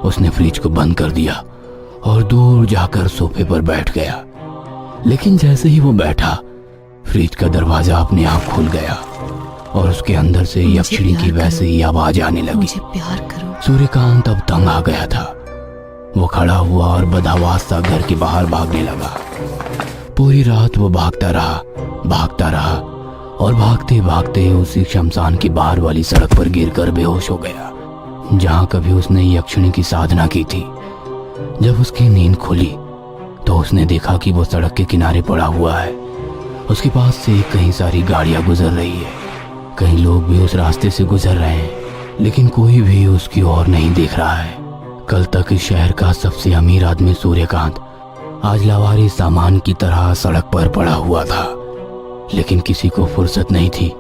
B: उसने फ्रिज को बंद कर दिया और दूर जाकर सोफे पर बैठ गया। लेकिन जैसे ही वो बैठा, फ्रिज का दरवाजा अपने आप खुल गया और उसके अंदर से
D: मुझे
B: यक्षिणी की
D: प्यार
B: वैसे
D: करो।
B: ही आवाज आने लगी।
D: मुझे प्यार करो।
B: सूर्यकांत अब तंग आ गया था। वो खड़ा हुआ और बदहवास सा घर के बाहर भागने लगा। पूरी रात वो भागता रहा और भागते भागते उसी शमशान के बाहर वाली सड़क पर गिरकर बेहोश हो गया, जहां कभी उसने यक्षिणी की साधना की थी। जब उसकी नींद खुली तो उसने देखा कि वो सड़क के किनारे पड़ा हुआ है। उसके पास से कई सारी गाड़ियां गुजर रही है। कई लोग भी उस रास्ते से गुजर रहे हैं, लेकिन कोई भी उसकी ओर नहीं देख रहा है। कल तक इस शहर का सबसे अमीर आदमी सूर्यकांत आज लावारिस सामान की तरह सड़क पर पड़ा हुआ था। लेकिन किसी को फुर्सत नहीं थी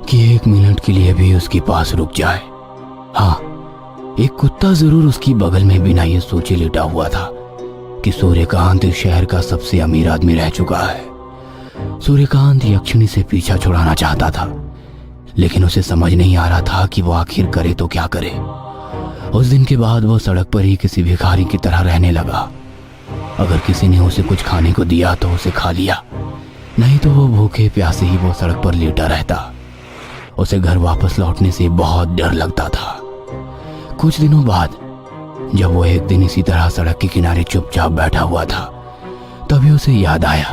B: कि एक मिनट के लिए भी उसके पास रुक जाए। हाँ, एक कुत्ता जरूर उसकी बगल में बिना ये सोचे लेटा हुआ था कि सूर्यकांत इस शहर का सबसे अमीर आदमी रह चुका है। सूर्यकांत यक्षिणी से पीछा छुड़ाना चाहता था, लेकिन उसे समझ नहीं आ रहा था कि वो आखिर करे तो क्या करे। उस दिन के बाद वो सड़क पर ही किसी भिखारी की तरह रहने लगा। अगर किसी ने उसे कुछ खाने को दिया तो उसे खा लिया, नहीं तो वो भूखे प्यासे ही वो सड़क पर लेटा रहता। उसे घर वापस लौटने से बहुत डर लगता था। कुछ दिनों बाद जब वो एक दिन इसी तरह सड़क के किनारे चुपचाप बैठा हुआ था, तभी उसे याद आया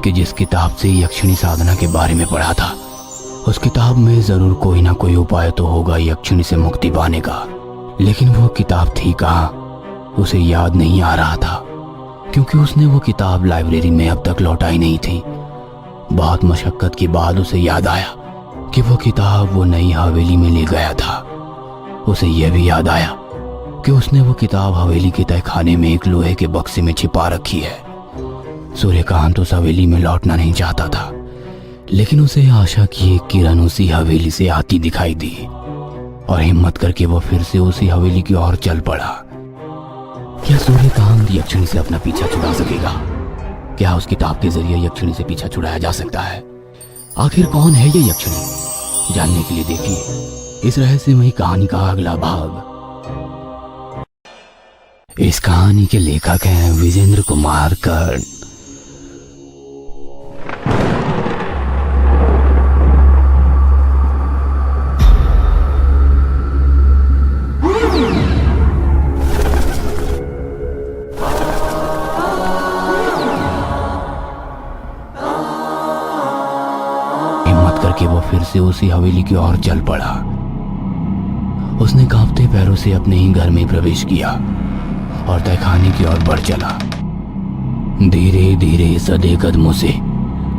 B: कि जिस किताब से यक्षिणी साधना के बारे में पढ़ा था, उस किताब में जरूर कोई ना कोई उपाय तो होगा यक्षिणी से मुक्ति पाने का। लेकिन वो किताब थी कहाँ, उसे याद नहीं आ रहा था, क्योंकि उसने वो किताब लाइब्रेरी में अब तक लौटाई नहीं थी। बहुत मशक्कत के बाद उसे याद आया कि वो किताब वो नई हवेली में ले गया था। उसे यह भी याद आया कि उसने वो किताब हवेली के तहखाने में एक लोहे के बक्से में छिपा रखी है। सूर्यकांत उस हवेली में लौटना नहीं चाहता था, लेकिन उसे आशा की एक किरण उसी हवेली से आती दिखाई दी और हिम्मत करके वो फिर से उसी हवेली की ओर चल पड़ा। क्या सूर्यकांत यक्षिणी से अपना पीछा छुड़ा सकेगा? क्या उस किताब के जरिए यक्षिणी से पीछा छुड़ाया जा सकता है? आखिर कौन है ये यक्षिणी? जानने के लिए देखिए इस रहस्यमयी कहानी का अगला भाग। इस कहानी के लेखक हैं विजेंद्र कुमार कर्ण। हिम्मत करके वो फिर से उसी हवेली की ओर चल पड़ा। उसने कांपते पैरों से अपने ही घर में प्रवेश किया और तहखाने की ओर बढ़ चला। धीरे धीरे सधे कदमों से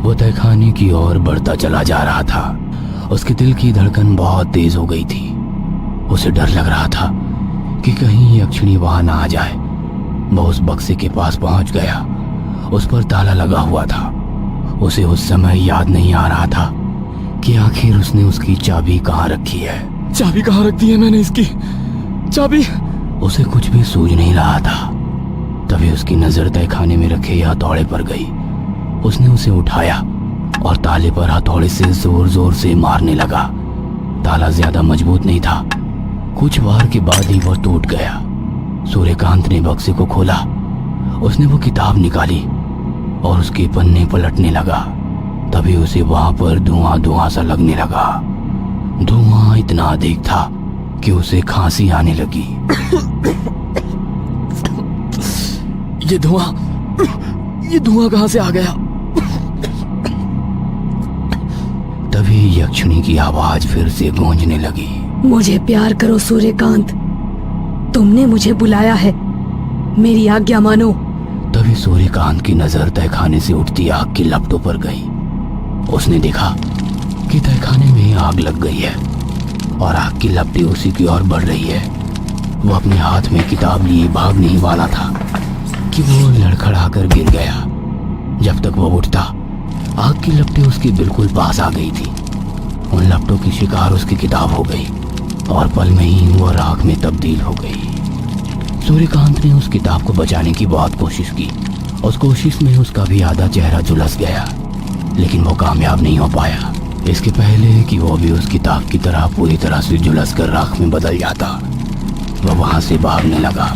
B: वो तहखाने की ओर बढ़ता चला जा रहा था। उसके दिल की धड़कन बहुत तेज हो गई थी। उसे डर लग रहा था कि कहीं यक्षिणी वहां ना आ जाए। वो उस बक्से के पास पहुंच गया। उस पर ताला लगा हुआ था उसे उस समय याद नहीं आ रहा था कि आखिर उसने उसकी चाबी कहाँ रखी है।
C: चाबी कहाँ रख दी है मैंने इसकी? चाबी?
B: उसे कुछ भी सूझ नहीं रहा था। तभी उसकी नजर तहखाने में रखे हथौड़े पर गई। उसने उसे उठाया और ताले पर हथौड़े से जोर जोर से मारने लगा। ताला ज्यादा मजबूत नहीं था। कुछ वार के बाद ही वह टूट गया। सूर्यकांत ने बक्से को खोला। उसने वो किताब निकाली और उसके पन्ने पलटने लगा। तभी उसे वहां पर धुआं धुआं सा लगने लगा। धुआं इतना अधिक था कि उसे खांसी आने लगी।
C: ये धुआं कहां से आ गया?
B: तभी यक्षिणी की आवाज फिर से गूंजने लगी।
D: मुझे प्यार करो सूर्यकांत, तुमने मुझे बुलाया है, मेरी आज्ञा मानो।
B: तभी सूर्यकांत की नजर तहखाने से उठती आग की लपटों पर गई। उसने देखा कि तहखाने में आग लग गई है और आग की लपटें उसी की ओर बढ़ रही है। वो अपने हाथ में किताब लिए भागने ही वाला था कि वो लड़खड़ाकर गिर गया। जब तक वो उठता, आग की लपटें उसके बिल्कुल पास आ गई थी। उन लपटों की शिकार उसकी किताब हो गई और पल में ही वो राख में तब्दील हो गई। सूर्यकांत ने उस किताब को बचाने की बहुत कोशिश की। उस कोशिश में उसका भी आधा चेहरा झुलस गया, लेकिन वो कामयाब नहीं हो पाया। इसके पहले कि वो भी उस किताब की तरह पूरी तरह से झुलस कर राख में बदल जाता, वह वहां से भागने लगा।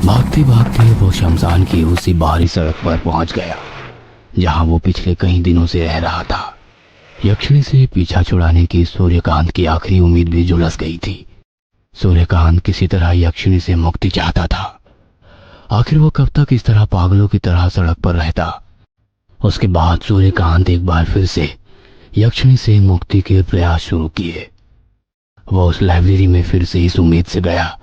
B: भागते भागते वो शमशान की उसी बाहरी सड़क पर पहुंच गया जहां वो पिछले कई दिनों से रह रहा था। यक्षिणी से पीछा छुड़ाने की सूर्यकांत की आखिरी उम्मीद भी झुलस गई थी। सूर्यकांत किसी तरह यक्षिणी से मुक्ति चाहता था। आखिर वो कब तक इस तरह पागलों की तरह सड़क पर रहता। उसके बाद सूर्यकांत एक बार फिर से यक्षिणी से मुक्ति के प्रयास शुरू किए। वह उस लाइब्रेरी में फिर से इस उम्मीद से गया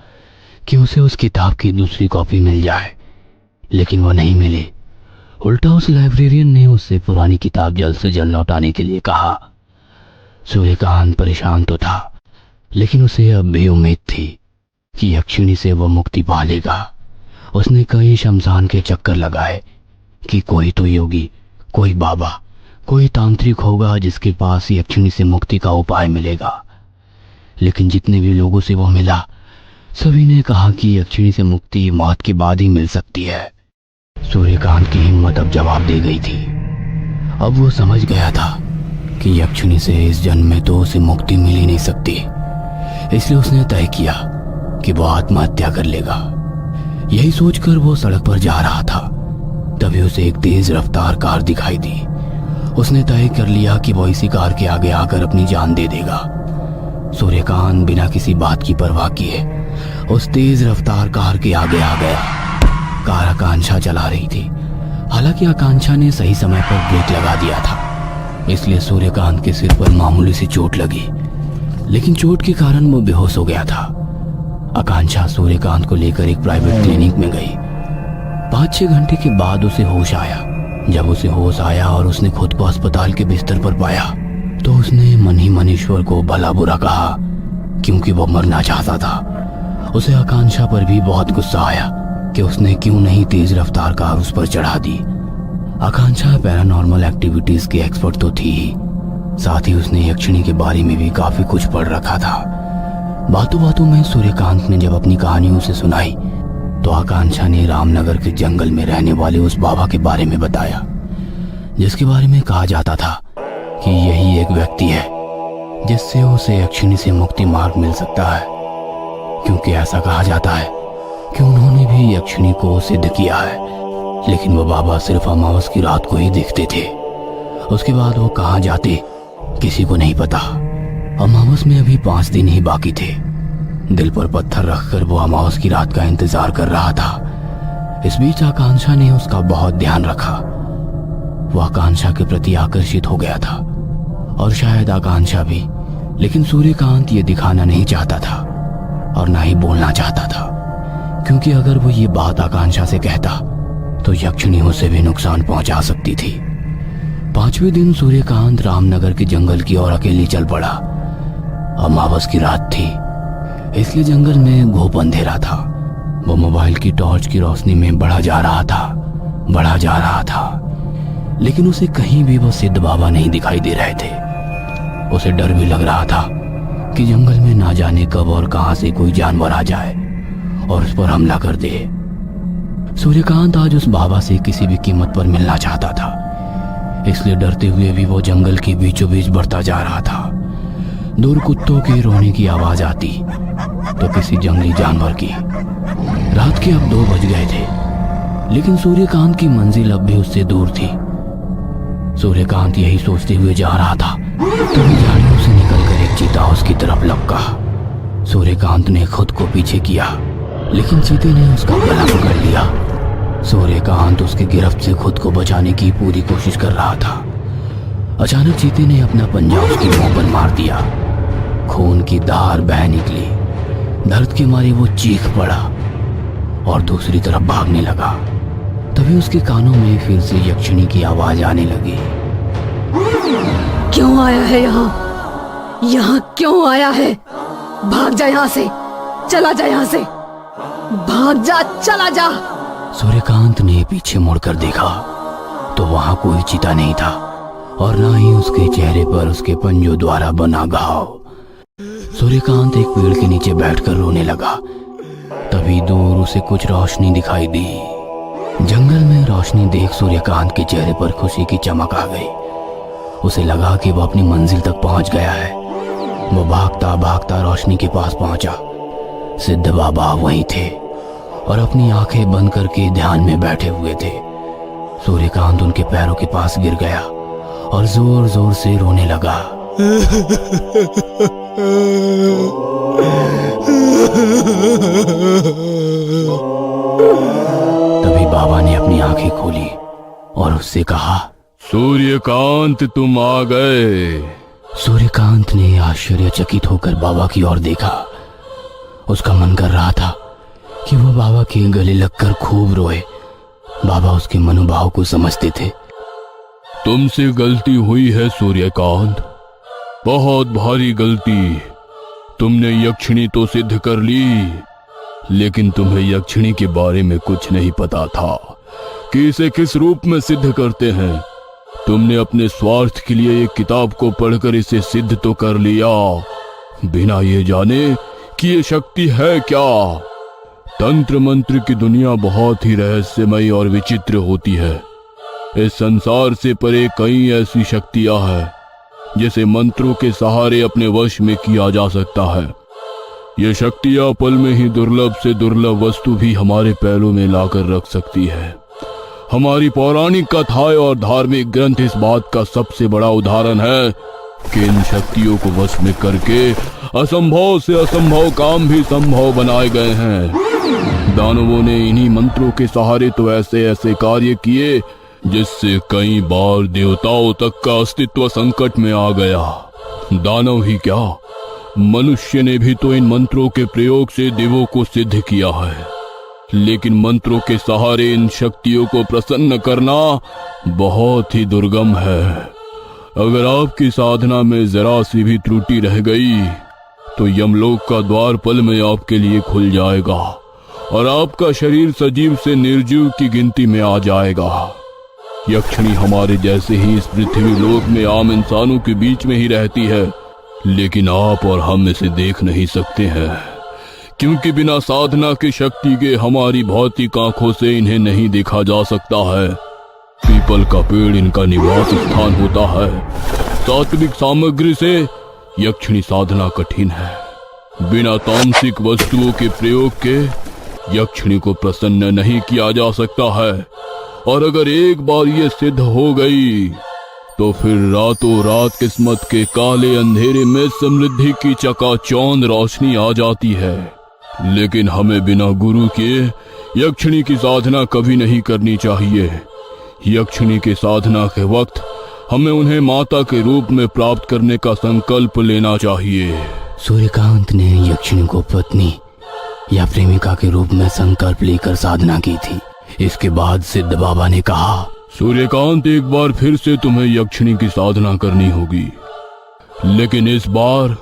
B: कि उसे उस किताब की दूसरी कॉपी मिल जाए, लेकिन वो नहीं मिली। उल्टा उस लाइब्रेरियन ने उससे पुरानी किताब जल्द से जल्द लौटाने के लिए कहा। सूर्यकांत परेशान तो था, लेकिन उसे अब भी उम्मीद थी कि यक्षिणी से वह मुक्ति पा लेगा। उसने कई शमशान के चक्कर लगाए कि कोई तो योगी, कोई बाबा, कोई तांत्रिक होगा जिसके पास यक्षिणी से मुक्ति का उपाय मिलेगा। लेकिन जितने भी लोगों से वो मिला, सभी ने कहा कि यक्षिणी से मुक्ति मौत के बाद ही मिल सकती है। सूर्यकांत की हिम्मत अब जवाब दे गई थी। अब वो समझ गया था कि यक्षिणी से इस जन्म में तो उसे मुक्ति मिल ही नहीं सकती। इसलिए उसने तय किया कि वो आत्महत्या कर लेगा। यही सोचकर वो सड़क पर जा रहा था, तभी उसे एक तेज रफ्तार कार दिखाई दी। उसने तय कर लिया कि वो इसी कार के आगे आकर अपनी जान दे देगा। सूर्यकांत बिना किसी बात की परवाह किए उस तेज रफ्तार कार के आगे आ गया। कार आकांक्षा चला रही थी। हालांकि आकांक्षा ने सही समय पर ब्रेक लगा दिया था, इसलिए सूर्यकांत के सिर पर मामूली सी चोट लगी, लेकिन चोट के कारण वो बेहोश हो गया था। आकांक्षा सूर्यकांत को लेकर एक प्राइवेट क्लिनिक में गई। 5-6 घंटे के बाद उसे होश आया। जब उसे होश आया और उसने खुद को अस्पताल के बिस्तर पर पाया, तो उसने मन ही मन ईश्वर को भला बुरा कहा, क्योंकि वो मरना चाहता था। उसे आकांक्षा पर भी बहुत गुस्सा आया कि उसने क्यों नहीं तेज रफ्तार कार उस पर चढ़ा दी। आकांक्षा पैरानॉर्मल एक्टिविटीज की एक्सपर्ट तो थी ही, साथ ही उसने यक्षिणी के बारे में भी काफी कुछ पढ़ रखा था। बातों बातों में सूर्यकांत ने जब अपनी कहानी उसे सुनाई, तो आकांक्षा ने रामनगर के जंगल में रहने वाले उस बाबा के बारे में बताया, जिसके बारे में कहा जाता था कि यही एक व्यक्ति है जिससे उसे यक्षिणी से मुक्ति मार्ग मिल सकता है, क्योंकि ऐसा कहा जाता है कि उन्होंने भी यक्षिणी को सिद्ध किया है। लेकिन वो बाबा सिर्फ अमावस की रात को ही देखते थे। उसके बाद वो कहाँ जाते किसी को नहीं पता। अमावस में अभी 5 दिन ही बाकी थे। दिल पर पत्थर रखकर वो अमावस की रात का इंतजार कर रहा था। इस बीच आकांक्षा ने उसका बहुत ध्यान रखा। वो आकांक्षा के प्रति आकर्षित हो गया था, और शायद आकांक्षा भी, लेकिन सूर्यकांत ये दिखाना नहीं चाहता था और ना ही बोलना चाहता था, क्योंकि अगर वो ये बात आकांक्षा से कहता तो यक्षिणी उसे भी नुकसान पहुंचा सकती थी। 5वें दिन सूर्यकांत रामनगर के जंगल की ओर अकेले चल पड़ा। अमावस की रात थी, इसलिए जंगल में घोप अंधेरा था। वो मोबाइल की टॉर्च की रोशनी में बढ़ा जा रहा था। लेकिन उसे कहीं भी वो सिद्ध बाबा नहीं दिखाई दे रहे थे। उसे डर भी लग रहा था कि जंगल में ना जाने कब और कहां से कोई जानवर आ जाए और उस पर हमला कर दे। सूर्यकांत आज उस बाबा से किसी भी कीमत पर मिलना चाहता था, इसलिए डरते हुए भी वो जंगल के बीचों बीच बढ़ता जा रहा था। दूर कुत्तों के रोने की आवाज आती तो किसी जंगली जानवर की। रात के अब 2 बज गए थे, लेकिन सूर्यकांत की मंजिल अब भी उससे दूर थी। सूर्यकांत यही सोचते हुए जा रहा था, तभी झाड़ियों से निकलकर एक चीता उसकी तरफ लपका। सूर्यकांत ने खुद को पीछे किया, लेकिन चीते ने उसका गला पकड़ लिया। सूर्यकांत उसकी गिरफ्त से खुद को बचाने की पूरी कोशिश कर रहा था। अचानक चीते ने अपना पंजा उसकी मुंह पर मार दिया। खून की धार बह निकली। दर्द के मारे वो चीख पड़ा और दूसरी तरफ भागने लगा। तभी उसके कानों में फिर से यक्षिणी की आवाज आने लगी।
D: क्यों आया है यहाँ? यहाँ क्यों आया है? भाग जा यहाँ से, चला जा यहाँ से, भाग जा, चला जा।
B: सूर्यकांत ने पीछे मुड़कर देखा तो वहां कोई चीता नहीं था और ना ही उसके चेहरे पर उसके पंजों द्वारा बना घाव। सूर्यकांत एक पेड़ के नीचे बैठकर रोने लगा। तभी दूर उसे कुछ रोशनी दिखाई दी। जंगल में रोशनी देख सूर्यकांत के चेहरे पर खुशी की चमक आ गई। उसे लगा कि वह अपनी मंजिल तक पहुंच गया है। वो भागता भागता रोशनी के पास पहुंचा। सिद्ध बाबा वहीं थे और अपनी आंखें बंद करके ध्यान में बैठे हुए थे। सूर्यकांत उनके पैरों के पास गिर गया और जोर जोर से रोने लगा। तभी बाबा ने अपनी आंखें खोली और उससे कहा,
C: सूर्यकांत तुम आ गए।
B: सूर्यकांत ने आश्चर्यचकित होकर बाबा की ओर देखा। उसका मन कर रहा था कि वो बाबा के गले लगकर खूब रोए। बाबा उसके मनोभाव को समझते थे।
C: तुमसे गलती हुई है सूर्यकांत, बहुत भारी गलती। तुमने यक्षिणी तो सिद्ध कर ली, लेकिन तुम्हें यक्षिणी के बारे में कुछ नहीं पता था कि इसे किस रूप में सिद्ध करते हैं। तुमने अपने स्वार्थ के लिए एक किताब को पढ़कर इसे सिद्ध तो कर लिया, बिना ये जाने कि ये शक्ति है क्या। तंत्र मंत्र की दुनिया बहुत ही रहस्यमयी और विचित्र होती है। इस संसार से परे कई ऐसी शक्तियां हैं जिसे मंत्रों के सहारे अपने वश में किया जा सकता है। ये शक्तियां पल में ही दुर्लभ से दुर्लभ वस्तु भी हमारे पैरों में लाकर रख सकती है। हमारी पौराणिक कथाएं और धार्मिक ग्रंथ इस बात का सबसे बड़ा उदाहरण है कि इन शक्तियों को वश में करके असंभव से असंभव काम भी संभव बनाए गए हैं। दानवों ने इन्हीं मंत्रों के सहारे तो ऐसे ऐसे कार्य किए जिससे कई बार देवताओं तक का अस्तित्व संकट में आ गया। दानव ही क्या, मनुष्य ने भी तो इन मंत्रों के प्रयोग से देवों को सिद्ध किया है। लेकिन मंत्रों के सहारे इन शक्तियों को प्रसन्न करना बहुत ही दुर्गम है। अगर आपकी साधना में जरा सी भी त्रुटि रह गई तो यमलोक का द्वार पल में आपके लिए खुल जाएगा और आपका शरीर सजीव से निर्जीव की गिनती में आ जाएगा। यक्षिणी हमारे जैसे ही इस पृथ्वी लोक में आम इंसानों के बीच में ही रहती है, लेकिन आप और हम इसे देख नहीं सकते हैं, क्योंकि बिना साधना की शक्ति के हमारी भौतिक आंखों से इन्हें नहीं देखा जा सकता है। पीपल का पेड़ इनका निवास स्थान होता है। सात्विक सामग्री से यक्षिणी साधना कठिन है। बिना तामसिक वस्तुओं के प्रयोग के यक्षिणी को प्रसन्न नहीं किया जा सकता है, और अगर एक बार ये सिद्ध हो गई तो फिर रातों रात किस्मत के काले अंधेरे में समृद्धि की चकाचौंध रोशनी आ जाती है। लेकिन हमें बिना गुरु के यक्षिणी की साधना कभी नहीं करनी चाहिए। यक्षिणी की साधना के वक्त हमें उन्हें माता के रूप में प्राप्त करने का संकल्प लेना चाहिए।
B: सूर्यकांत ने यक्षिणी को पत्नी या प्रेमिका के रूप में संकल्प लेकर साधना की थी। इसके बाद सिद्ध बाबा ने कहा,
C: सूर्यकांत, एक बार फिर से तुम्हें यक्षिणी की साधना करनी होगी, लेकिन इस बार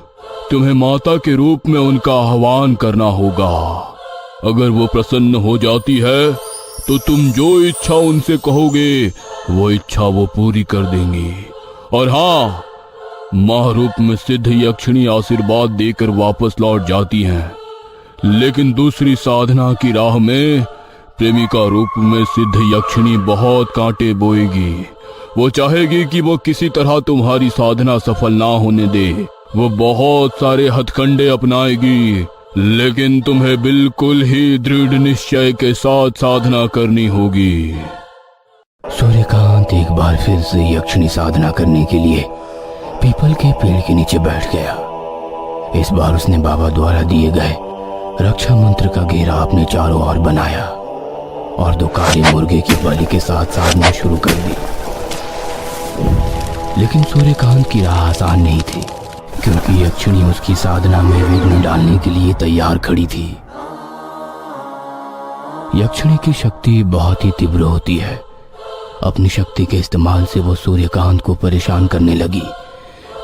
C: तुम्हें माता के रूप में उनका आह्वान करना होगा। अगर वो प्रसन्न हो जाती है तो तुम जो इच्छा उनसे कहोगे वो इच्छा वो पूरी कर देंगी। और हाँ, माँ रूप में सिद्ध यक्षिणी आशीर्वाद देकर वापस लौट जाती हैं, लेकिन दूसरी साधना की राह में प्रेमिका रूप में सिद्ध यक्षिणी बहुत कांटे बोएगी। वो चाहेगी कि वो किसी तरह तुम्हारी साधना सफल ना होने दे। वो बहुत सारे हथकंडे अपनाएगी, लेकिन तुम्हें बिल्कुल ही दृढ़ निश्चय के साथ साधना करनी होगी।
B: सूर्यकांत एक बार फिर से यक्षिणी साधना करने के लिए पीपल के पेड़ के नीचे बैठ गया। इस बार उसने बाबा द्वारा दिए गए रक्षा मंत्र का घेरा अपने चारों ओर बनाया और 2 काले मुर्गे की बलि के साथ साधना शुरू कर दी। लेकिन सूर्यकांत की राह आसान नहीं थी, क्योंकि यक्षिणी उसकी साधना में विघ्न डालने के लिए तैयार खड़ी थी। यक्षिणी की शक्ति बहुत ही तीव्र होती है। अपनी शक्ति के इस्तेमाल से वो सूर्यकांत को परेशान करने लगी।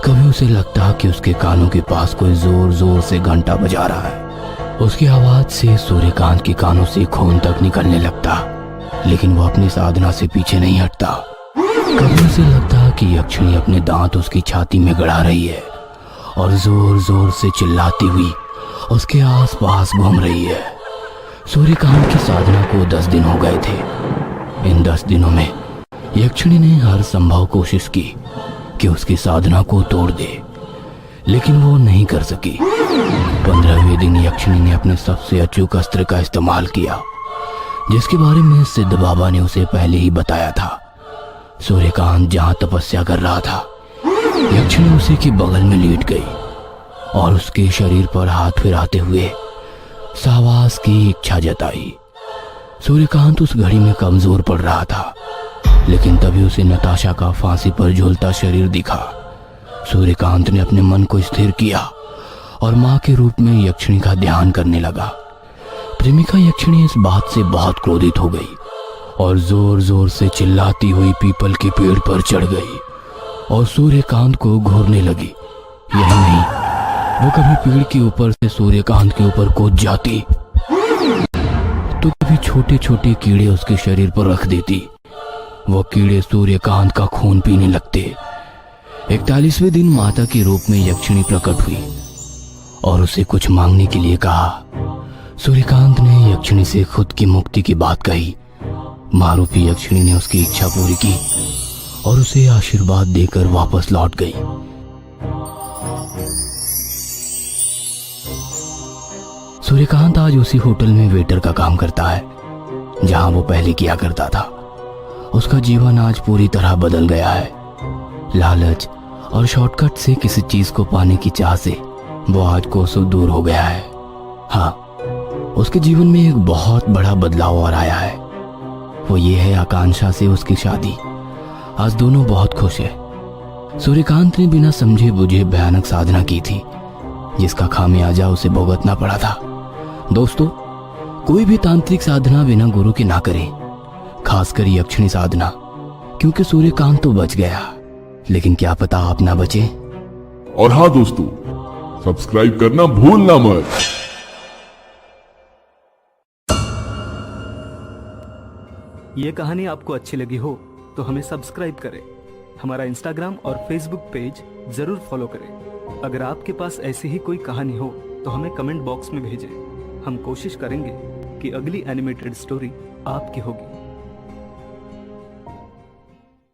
B: कभी उसे लगता कि उसके कानों के पास कोई जोर जोर से घंटा बजा रहा है। उसकी आवाज से सूर्यकांत के कानों से खून तक निकलने लगता, लेकिन वो अपनी साधना से पीछे नहीं हटता। कभी उसे लगता कि यक्षिणी अपने दांत उसकी छाती में गड़ा रही है और जोर जोर से चिल्लाती हुई उसके आसपास घूम रही है। सूर्यकांत की साधना को 10 दिन हो गए थे। इन 10 दिनों में यक्षिणी ने हर संभव कोशिश की कि उसकी साधना को तोड़ दे, लेकिन वो नहीं कर सकी। 15वें दिन यक्षिणी ने अपने सबसे अचूक अस्त्र का इस्तेमाल किया, जिसके बारे में सिद्ध बाबा ने उसे पहले ही बताया था। सूर्यकांत जहां तपस्या कर रहा था, यक्षिणी उसी के बगल में लेट गई और उसके शरीर पर हाथ फिराते हुए सावास की इच्छा जताई। सूर्यकांत उस घड़ी में कमजोर पड़ रहा था, लेकिन तभी उसे नताशा का फांसी पर झूलता शरीर दिखा। सूर्यकांत ने अपने मन को स्थिर किया और मां के रूप में यक्षिणी का ध्यान करने लगा। प्रेमिका यक्षिणी इस बात से बहुत क्रोधित हो गई और जोर जोर से चिल्लाती हुई पीपल के पेड़ पर चढ़ गई और सूर्यकांत को घूरने लगी। यही नहीं, वो कभी पेड़ के ऊपर से सूर्यकांत के ऊपर कूद जाती तो कभी छोटे छोटे कीड़े उसके शरीर पर रख देती। वो कीड़े सूर्यकांत का खून पीने लगते। 41वें दिन माता के रूप में यक्षिणी प्रकट हुई और उसे कुछ मांगने के लिए कहा। सूर्यकांत ने यक्षिणी से खुद की मुक्ति की बात कही। मां रूपी यक्षिणी ने उसकी इच्छा पूरी की और उसे आशीर्वाद देकर वापस लौट गई। सूर्यकांत आज उसी होटल में वेटर का काम करता है जहां वो पहले किया करता था। उसका जीवन आज पूरी तरह बदल गया है। लालच और शॉर्टकट से किसी चीज को पाने की चाह से वो आज कोसों दूर हो गया है। हाँ, उसके जीवन में एक बहुत बड़ा बदलाव और आया है। वो ये है आकांक्षा से उसकी शादी। आज दोनों बहुत खुश है। सूर्यकांत ने बिना समझे बुझे भयानक साधना की थी, जिसका खामियाजा उसे भुगतना पड़ा था। दोस्तों, कोई भी तांत्रिक साधना बिना गुरु के ना करें, खासकर यक्षिणी साधना, क्योंकि सूर्यकांत तो बच गया, लेकिन क्या पता आप ना बचे।
F: और हाँ दोस्तों, सब्सक्राइब करना भूलना मत।
A: ये कहानी आपको अच्छी लगी हो तो हमें सब्सक्राइब करें। हमारा इंस्टाग्राम और फेसबुक पेज जरूर फॉलो करें। अगर आपके पास ऐसी ही कोई कहानी हो तो हमें कमेंट बॉक्स में भेजें। हम कोशिश करेंगे कि अगली एनिमेटेड स्टोरी आपकी होगी।